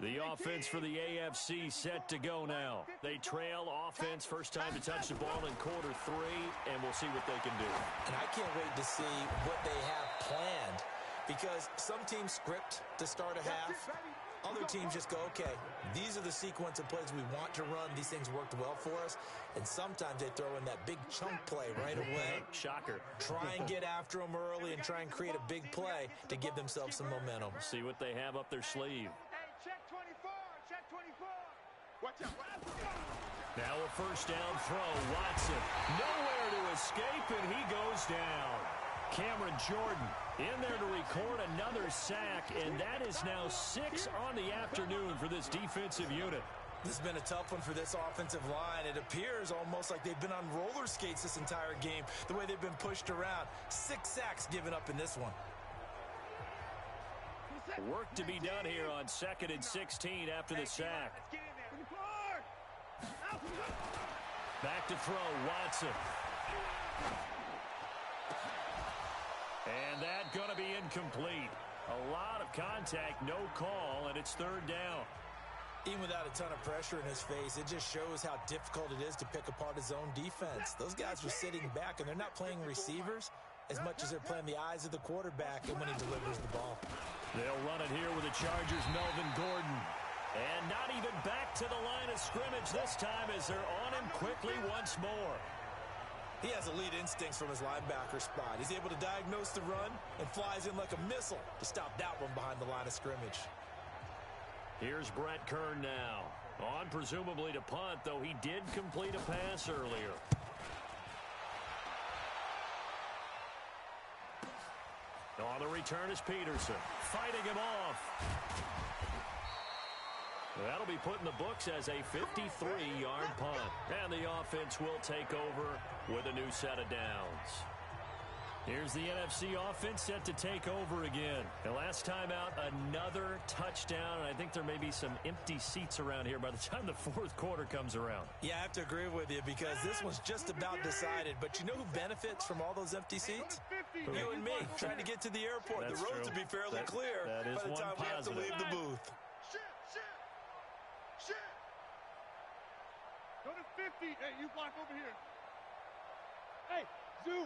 Speaker 2: The offense for the AFC set to go now. They trail offense, first time to touch the ball in quarter 3, and we'll see what they can do.
Speaker 3: And I can't wait to see what they have planned, because some teams script to start a half. Other teams just go, okay, these are the sequence of plays we want to run. These things worked well for us. And sometimes they throw in that big chunk play right away.
Speaker 2: Shocker.
Speaker 3: Try and get after them early and try and create a big play to give themselves some momentum.
Speaker 2: See what they have up their sleeve.
Speaker 4: Hey, check 24, check 24. Watch out.
Speaker 2: Now a first down throw. Watson nowhere to escape, and he goes down. Cameron Jordan in there to record another sack, and that is now 6 on the afternoon for this defensive unit.
Speaker 3: This has been a tough one for this offensive line. It appears almost like they've been on roller skates this entire game, the way they've been pushed around. 6 sacks given up in this one.
Speaker 2: Work to be done here on 2nd and 16 after the sack. Back to throw, Watson. And that going to be incomplete. A lot of contact, no call, and it's 3rd down.
Speaker 3: Even without a ton of pressure in his face, it just shows how difficult it is to pick apart his own defense. Those guys are sitting back, and they're not playing receivers as much as they're playing the eyes of the quarterback and when he delivers the ball.
Speaker 2: They'll run it here with the Chargers' Melvin Gordon. And not even back to the line of scrimmage this time as they're on him quickly once more.
Speaker 3: He has elite instincts from his linebacker spot. He's able to diagnose the run and flies in like a missile to stop that one behind the line of scrimmage.
Speaker 2: Here's Brett Kern now. On presumably to punt, though he did complete a pass earlier. On the return is Peterson, fighting him off. That'll be put in the books as a 53-yard punt. And the offense will take over with a new set of downs. Here's the NFC offense set to take over again. And last time out, another touchdown. And I think there may be some empty seats around here by the time the 4th quarter comes around.
Speaker 3: Yeah, I have to agree with you because this one's just about decided. But you know who benefits from all those empty seats? You and me, trying to get to the airport.
Speaker 2: That's
Speaker 3: the roads
Speaker 2: true.
Speaker 3: will be fairly clear
Speaker 2: that is
Speaker 3: by the time we have to leave the booth.
Speaker 4: Go to 50. Hey, you block over here. Hey, Zoo.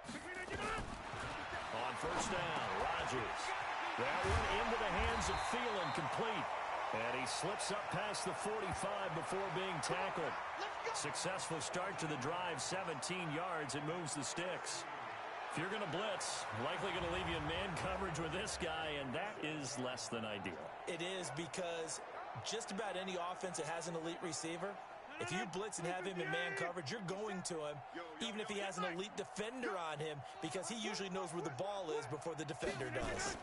Speaker 2: On first down, Rodgers. That one into the hands of Thielen, complete. And he slips up past the 45 before being tackled. Successful start to the drive, 17 yards, and moves the sticks. If you're going to blitz, likely going to leave you in man coverage with this guy, and that is less than ideal.
Speaker 3: It is because just about any offense that has an elite receiver If you blitz and have him in man coverage, you're going to him, even if he has an elite defender on him, because he usually knows where the ball is before the defender does.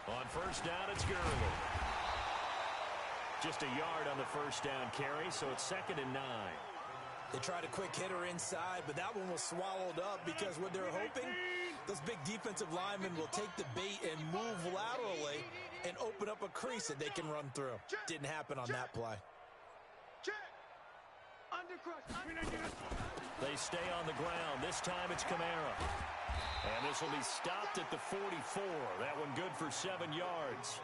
Speaker 2: On first down, it's Gurley. Just a yard on the first down carry, so it's 2nd and 9.
Speaker 3: They tried a quick hitter inside, but that one was swallowed up because what they're hoping, those big defensive linemen will take the bait and move laterally and open up a crease that they can run through. Didn't happen on that play.
Speaker 2: They stay on the ground. This time it's Kamara. And this will be stopped at the 44. That one good for 7 yards.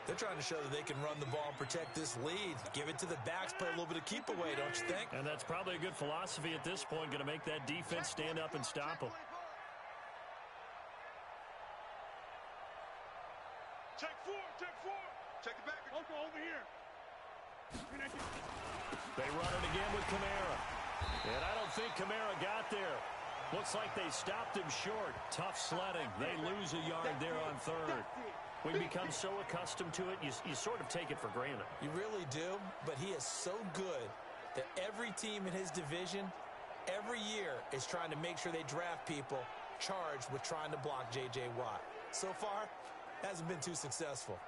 Speaker 3: They're trying to show that they can run the ball and protect this lead. Give it to the backs, play a little bit of keep away, don't you think?
Speaker 2: And that's probably a good philosophy at this point, going to make that defense stand up and stop them.
Speaker 4: Check four. Check it back. Over here.
Speaker 2: They run it again with Kamara. And I don't think Kamara got there. Looks like they stopped him short. Tough sledding. They lose a yard there on 3rd. We become so accustomed to it, you sort of take it for granted.
Speaker 3: You really do, but he is so good that every team in his division, every year, is trying to make sure they draft people charged with trying to block J.J. Watt. So far, hasn't been too successful.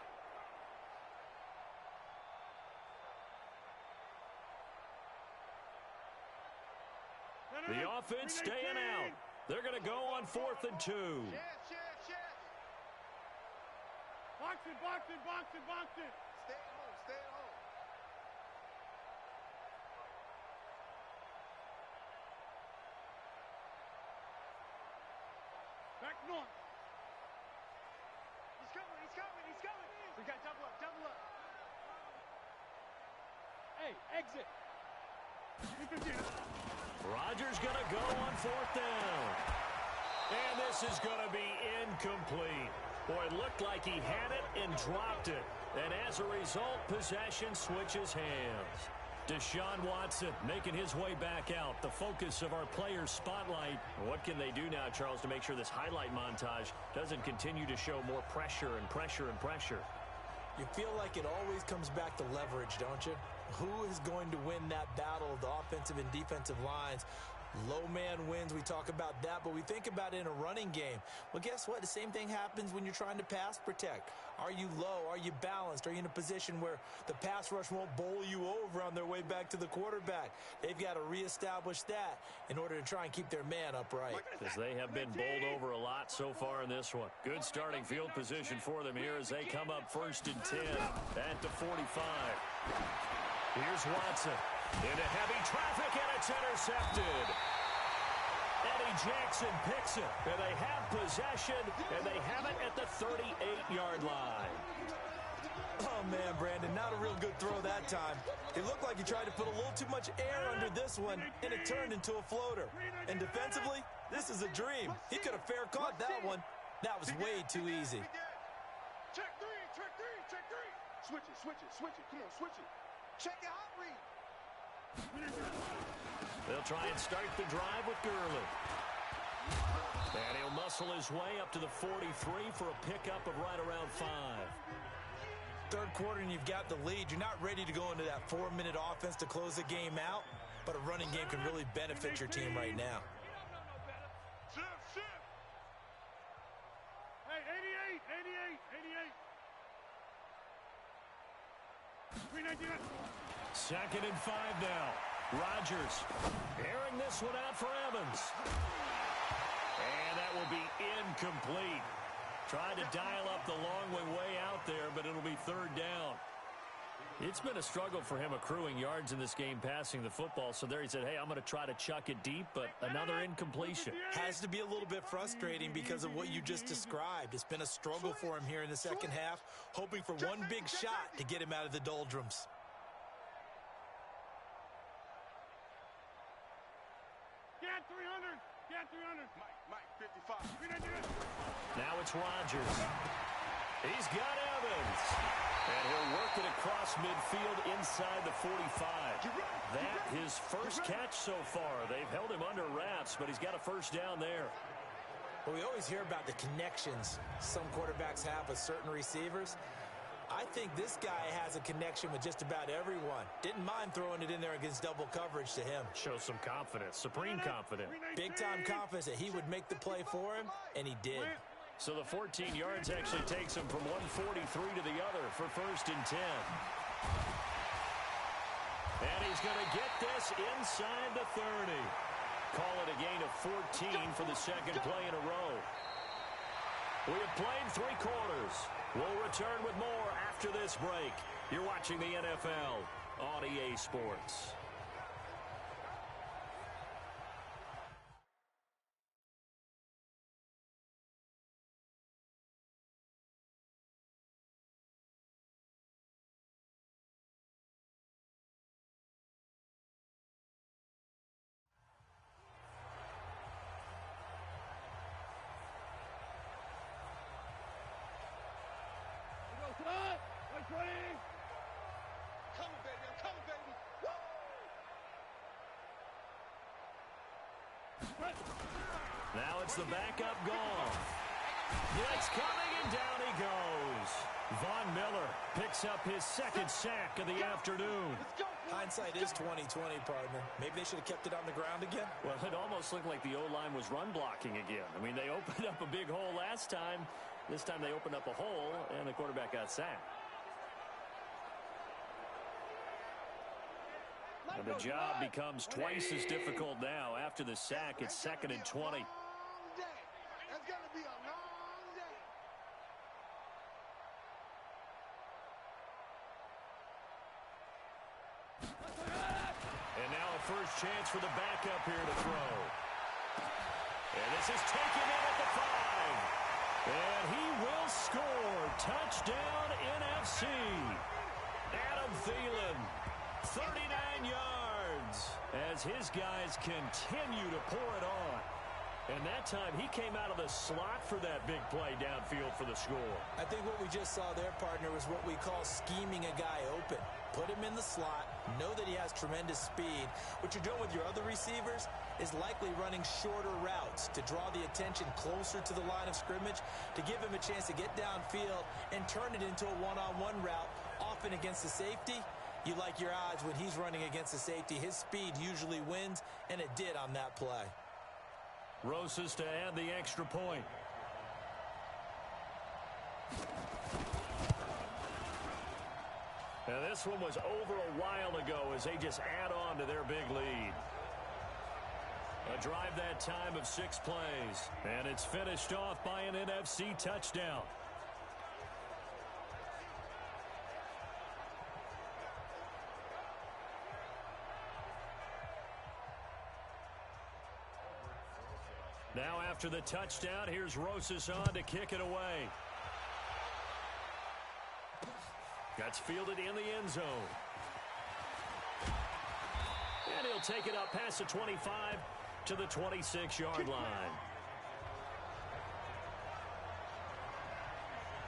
Speaker 2: The offense staying out. They're going to go on 4th and 2.
Speaker 4: Yes. Box it. Stay at home. Back north. He's coming. We got double up. Hey, exit.
Speaker 2: Rodgers going to go on 4th down. And this is going to be incomplete. Boy, it looked like he had it and dropped it. And as a result, possession switches hands. Deshaun Watson making his way back out. The focus of our players' spotlight. What can they do now, Charles, to make sure this highlight montage doesn't continue to show more pressure and pressure and pressure?
Speaker 3: You feel like it always comes back to leverage, don't you? Who is going to win that battle of the offensive and defensive lines? Low man wins. We talk about that, but we think about it in a running game. Well, guess what? The same thing happens when you're trying to pass protect. Are you low? Are you balanced? Are you in a position where the pass rush won't bowl you over on their way back to the quarterback? They've got to reestablish that in order to try and keep their man upright.
Speaker 2: As they have been bowled over a lot so far in this one. Good starting field position for them here as they come up 1st and 10 at the 45. Here's Watson into heavy traffic, and it's intercepted. Eddie Jackson picks it, and they have possession, and they have it at the 38-yard line.
Speaker 3: Oh, man, Brandon, not a real good throw that time. It looked like he tried to put a little too much air under this one, and it turned into a floater. And defensively, this is a dream. He could have fair caught that one. That was way too easy.
Speaker 4: Check three. Switch it. Come on, switch it. Check your hot read.
Speaker 2: They'll try and start the drive with Gurley. And he'll muscle his way up to the 43 for a pickup of right around 5.
Speaker 3: 3rd quarter and you've got the lead. You're not ready to go into that 4-minute offense to close the game out, but a running game can really benefit your team right now.
Speaker 4: Shift. Hey, 88.
Speaker 2: 2nd and 5 now. Rodgers airing this one out for Evans. And that will be incomplete. Tried to dial up the long way out there, but it'll be 3rd down. It's been a struggle for him accruing yards in this game passing the football. So there he said, hey, I'm going to try to chuck it deep, but another incompletion.
Speaker 3: Has to be a little bit frustrating because of what you just described. It's been a struggle for him here in the second half, hoping for one big shot to get him out of the doldrums.
Speaker 4: Get 300. Mike, 55.
Speaker 2: Now it's Rodgers. He's got Evans. And he'll work it across midfield inside the 45. That his first catch so far. They've held him under wraps, but he's got a first down there.
Speaker 3: Well, we always hear about the connections some quarterbacks have with certain receivers. I think this guy has a connection with just about everyone. Didn't mind throwing it in there against double coverage to him.
Speaker 2: Shows some confidence, supreme confidence.
Speaker 3: Big-time confidence that he would make the play for him, and he did.
Speaker 2: So the 14 yards actually takes him from 143 to the other for 1st and 10. And he's going to get this inside the 30. Call it a gain of 14 for the second play in a row. We have played 3 quarters. We'll return with more after this break. You're watching the NFL on EA Sports. Now it's the backup gone. Blitz coming, and down he goes. Von Miller picks up his 2nd sack of the afternoon.
Speaker 3: Hindsight is 20/20, partner. Maybe they should have kept it on the ground again.
Speaker 2: Well, it almost looked like the O-line was run blocking again. I mean, they opened up a big hole last time. This time they opened up a hole, and the quarterback got sacked. And the job becomes twice as difficult now. After the sack, it's 2nd and 20.
Speaker 4: That's going to be a long day.
Speaker 2: And now a first chance for the backup here to throw. And this is taken in at the 5. And he will score. Touchdown, NFC. Adam Thielen. 39 yards as his guys continue to pour it on. And that time he came out of the slot for that big play downfield for the score.
Speaker 3: I think what we just saw there, partner, was what we call scheming a guy open. Put him in the slot, know that he has tremendous speed. What you're doing with your other receivers is likely running shorter routes to draw the attention closer to the line of scrimmage, to give him a chance to get downfield and turn it into a one-on-one route, often against the safety. You like your odds when he's running against the safety. His speed usually wins, and it did on that play.
Speaker 2: Rosas to add the extra point. Now this one was over a while ago as they just add on to their big lead. A drive that time of 6 plays, and it's finished off by an NFC touchdown. Now after the touchdown, here's Rosas on to kick it away. That's fielded in the end zone. And he'll take it up past the 25 to the 26-yard line.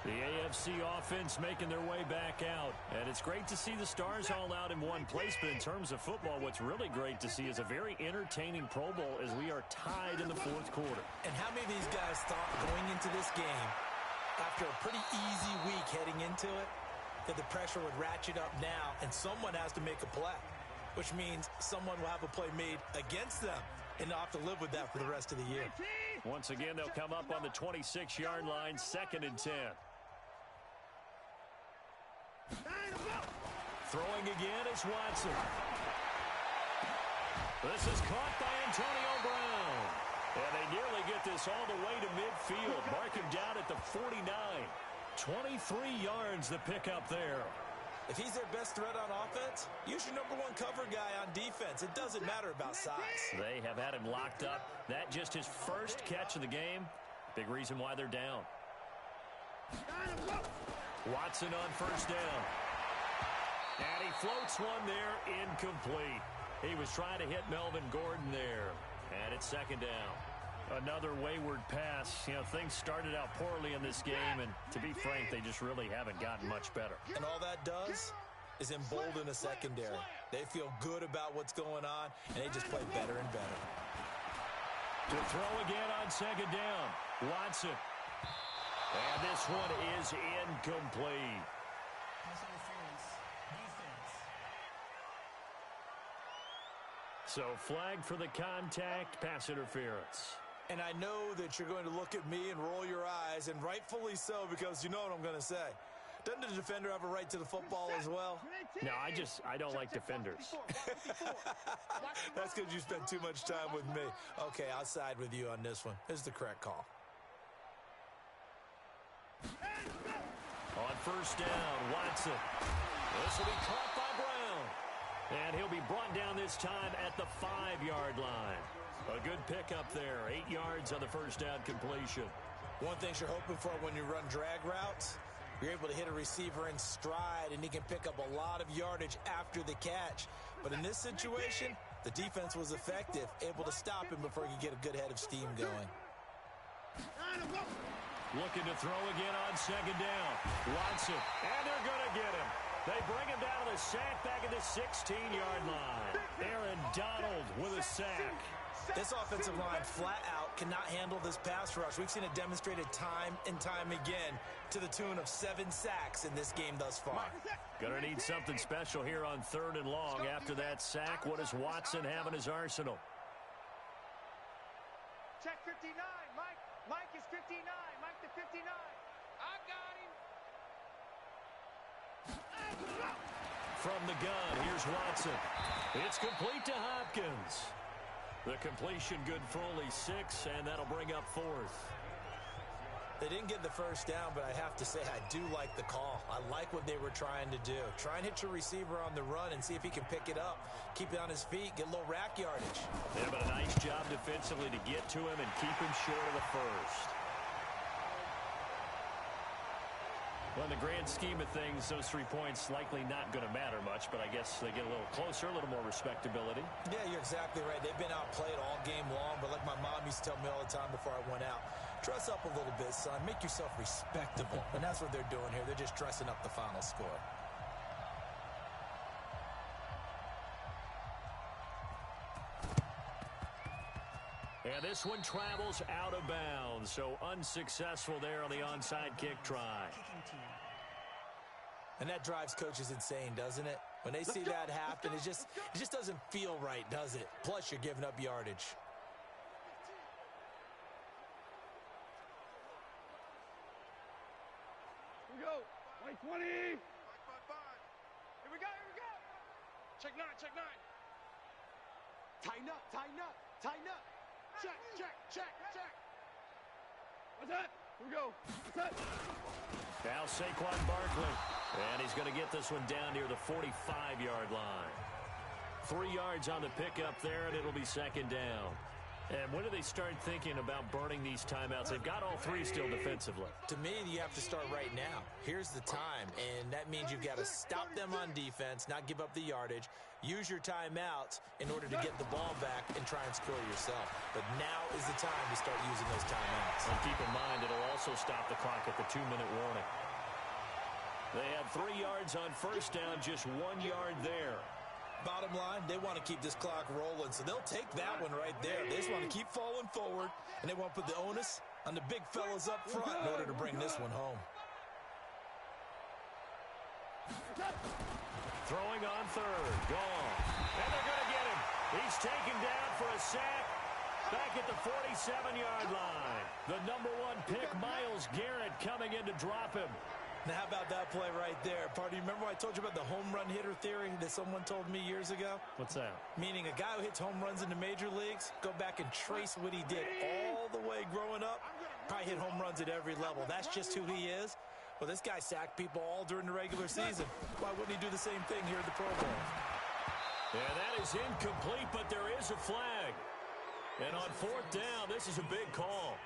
Speaker 2: The AFC offense making their way back out. And it's great to see the stars all out in one place. But in terms of football, what's really great to see is a very entertaining Pro Bowl as we are tied in the 4th quarter.
Speaker 3: And how many of these guys thought going into this game, after a pretty easy week heading into it, that the pressure would ratchet up now and someone has to make a play, which means someone will have a play made against them and they'll have to live with that for the rest of the year.
Speaker 2: Once again, they'll come up on the 26-yard line, 2nd and 10. Throwing again is Watson. This is caught by Antonio Brown. And they nearly get this all the way to midfield. Mark him down at the 49. 23 yards the pickup there.
Speaker 3: If he's their best threat on offense, use your #1 cover guy on defense. It doesn't matter about size.
Speaker 2: They have had him locked up. That just his first catch of the game. Big reason why they're down. Watson on first down. And he floats one there, incomplete. He was trying to hit Melvin Gordon there. And it's 2nd down. Another wayward pass. You know, things started out poorly in this game, and to be frank, they just really haven't gotten much better.
Speaker 3: And all that does is embolden the secondary. They feel good about what's going on, and they just play better and better.
Speaker 2: To throw again on 2nd down. Watson. And this one is incomplete.
Speaker 5: Pass interference. Defense.
Speaker 2: So flag for the contact, pass interference.
Speaker 3: And I know that you're going to look at me and roll your eyes, and rightfully so, because you know what I'm going to say. Doesn't the defender have a right to the football as well?
Speaker 2: No, I don't like defenders.
Speaker 3: That's because you spent too much time with me. Okay, I'll side with you on this one. This is the correct call.
Speaker 2: On first down, Watson. This will be caught by Brown. And he'll be brought down this time at the 5-yard line. A good pickup there. 8 yards on the first down completion.
Speaker 3: One thing you're hoping for when you run drag routes, you're able to hit a receiver in stride, and he can pick up a lot of yardage after the catch. But in this situation, the defense was effective, able to stop him before he could get a good head of steam going.
Speaker 2: Looking to throw again on second down. Watson, and they're going to get him. They bring him down to the sack back at the 16-yard line. Aaron Donald with a sack.
Speaker 3: This offensive line flat out cannot handle this pass rush. We've seen it demonstrated time and time again to the tune of 7 sacks in this game thus far.
Speaker 2: Gonna need something special here on 3rd and long. After that sack, what does Watson have in his arsenal?
Speaker 4: Check 59, Mike. Mike is 59. Mike to 59. I got him.
Speaker 2: From the gun, here's Watson. It's complete to Hopkins. The completion good for only 6, and that'll bring up 4th.
Speaker 3: They didn't get the first down, but I have to say I do like the call. I like what they were trying to do. Try and hit your receiver on the run and see if he can pick it up. Keep it on his feet, get a little rack yardage.
Speaker 2: Yeah, but a nice job defensively to get to him and keep him short of the first. Well, in the grand scheme of things, those 3 points likely not going to matter much, but I guess they get a little closer, a little more respectability.
Speaker 3: Yeah, you're exactly right. They've been outplayed all game long, but like my mom used to tell me all the time before I went out, dress up a little bit, son. Make yourself respectable. And that's what they're doing here. They're just dressing up the final score.
Speaker 2: And this one travels out of bounds, so unsuccessful there on the onside kick try.
Speaker 3: And that drives coaches insane, doesn't it? When they see that happen, it just doesn't feel right, does it? Plus, you're giving up yardage.
Speaker 4: Here we go. 20. 5. Here we go. Check 9. Tighten up. Check. What's that? Here we go. What's that?
Speaker 2: Now Saquon Barkley. And he's going to get this one down near the 45-yard line. 3 yards on the pickup there, and it'll be second down. And when do they start thinking about burning these timeouts? They've got all 3 still defensively.
Speaker 3: To me, you have to start right now. Here's the time, and that means you've got to stop them on defense, not give up the yardage, use your timeouts in order to get the ball back and try and score yourself. But now is the time to start using those timeouts.
Speaker 2: And keep in mind, it'll also stop the clock at the 2-minute warning. They have 3 yards on first down, just 1 yard there.
Speaker 3: Bottom line, they want to keep this clock rolling, so they'll take that one right there. They just want to keep falling forward, and they want to put the onus on the big fellas up front in order to bring this one home.
Speaker 2: Throwing on third, gone. And they're going to get him. He's taken down for a sack back at the 47-yard line. The number 1 pick, Myles Garrett, coming in to drop him.
Speaker 3: Now, how about that play right there? Party, remember I told you about the home run hitter theory that someone told me years ago?
Speaker 2: What's that?
Speaker 3: Meaning a guy who hits home runs in the major leagues, go back and trace what he did all the way growing up, probably hit home runs at every level. That's just who he is. Well, this guy sacked people all during the regular season. Why wouldn't he do the same thing here at the Pro Bowl?
Speaker 2: Yeah, that is incomplete, but there is a flag. And on 4th down, this is a big call.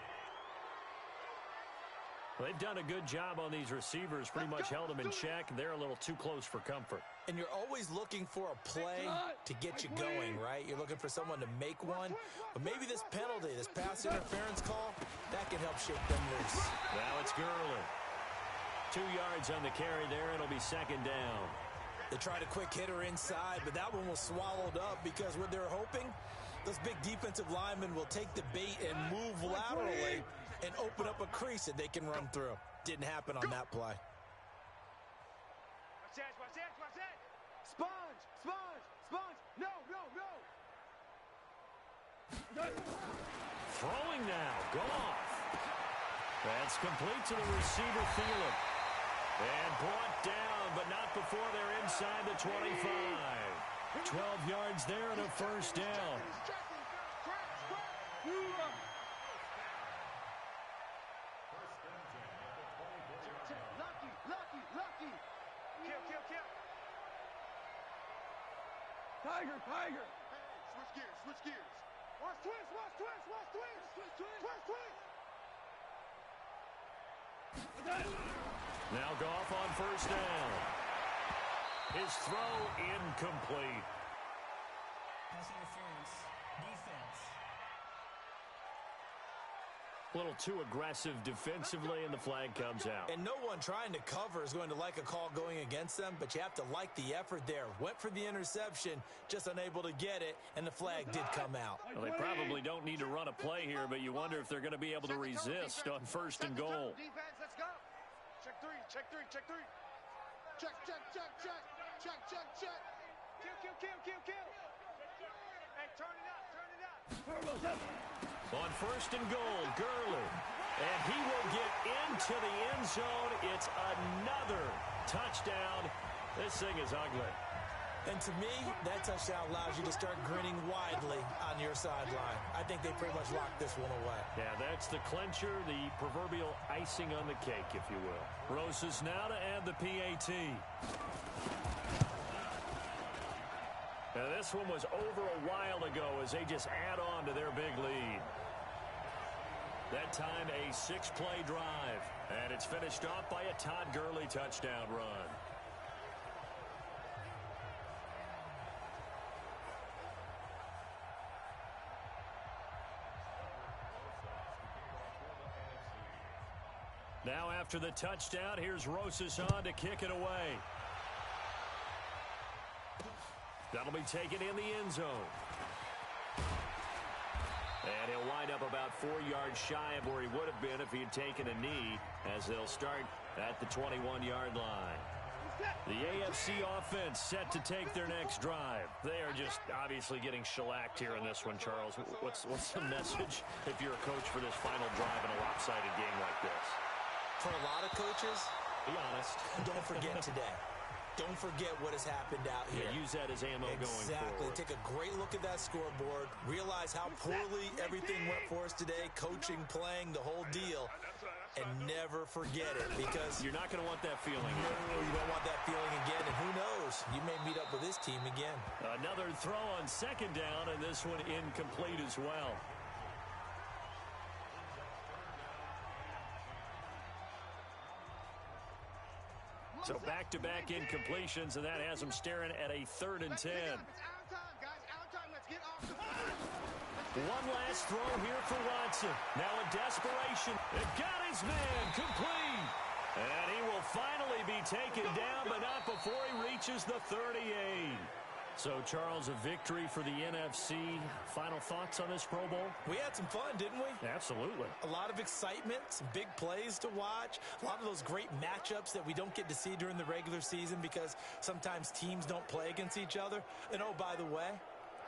Speaker 2: They've done a good job on these receivers, pretty much held them in check, and they're a little too close for comfort.
Speaker 3: And you're always looking for a play to get you going, right? You're looking for someone to make one. But maybe this penalty, this pass interference call, that can help shake them loose.
Speaker 2: Now it's Gurley. 2 yards on the carry there. It'll be second down.
Speaker 3: They tried a quick hitter inside, but that one was swallowed up because what they're hoping, those big defensive linemen will take the bait and move laterally and open up a crease that they can run through. Didn't happen on that play.
Speaker 2: Throwing now. Goff. That's complete to the receiver, Thielen. And brought down, but not before they're inside the 25. 12 yards there and a first down.
Speaker 4: Lucky. Kill. Tiger. Hey, switch gears. Watch twist.
Speaker 2: Now Goff on first down. His throw incomplete.
Speaker 5: Pass interference. Defense.
Speaker 2: A little too aggressive defensively, and the flag comes out.
Speaker 3: And no one trying to cover is going to like a call going against them, but you have to like the effort there. Went for the interception, just unable to get it, and the flag did come out.
Speaker 2: Well, they probably don't need to run a play here, but you wonder if they're going to be able to resist on first and goal.
Speaker 4: Defense, let's go. Check three. Check. Kill. Hey, turn it up.
Speaker 2: On first and goal, Gurley. And he will get into the end zone. It's another touchdown. This thing is ugly.
Speaker 3: And to me, that touchdown allows you to start grinning widely on your sideline. I think they pretty much locked this one away.
Speaker 2: Yeah, that's the clincher, the proverbial icing on the cake, if you will. Roses now to add the PAT. Now, this one was over a while ago as they just add on to their big lead. That time, a 6-play drive. And it's finished off by a Todd Gurley touchdown run. Now after the touchdown, here's Roses on to kick it away. That'll be taken in the end zone. And he'll wind up about 4 yards shy of where he would have been if he had taken a knee, as they'll start at the 21-yard line. The AFC offense set to take their next drive. They are just obviously getting shellacked here in this one, Charles. What's the message if you're a coach for this final drive in a lopsided game like this?
Speaker 3: For a lot of coaches,
Speaker 2: be honest.
Speaker 3: Don't forget today. Don't forget what has happened out here.
Speaker 2: Yeah, use that as ammo going forward.
Speaker 3: Exactly. Take a great look at that scoreboard. Realize how poorly everything went for us today. Coaching, playing, the whole deal. And never forget it, because
Speaker 2: you're not going to want that feeling.
Speaker 3: No, you don't want that feeling again. And who knows? You may meet up with this team again.
Speaker 2: Another throw on second down, and this one incomplete as well. So back-to-back incompletions, and that has them staring at a 3rd and 10.
Speaker 4: It's our time, guys. Our time. Let's get off the field.
Speaker 2: One last throw here for Watson. Now in desperation. It got his man complete. And he will finally be taken down, but not before he reaches the 38. So, Charles, a victory for the NFC. Final thoughts on this Pro Bowl?
Speaker 3: We had some fun, didn't we?
Speaker 2: Absolutely.
Speaker 3: A lot of excitement, some big plays to watch, a lot of those great matchups that we don't get to see during the regular season because sometimes teams don't play against each other. And, oh, by the way,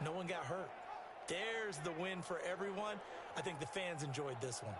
Speaker 3: no one got hurt. There's the win for everyone. I think the fans enjoyed this one.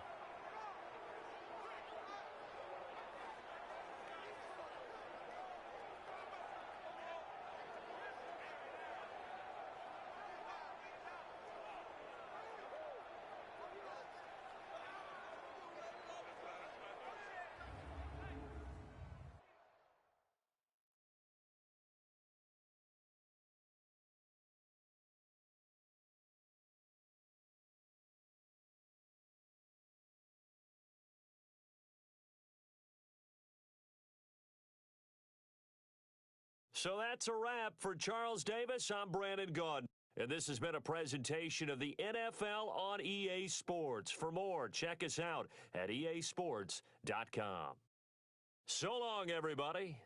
Speaker 2: So that's a wrap for Charles Davis. I'm Brandon Gaudin. And this has been a presentation of the NFL on EA Sports. For more, check us out at easports.com. So long, everybody.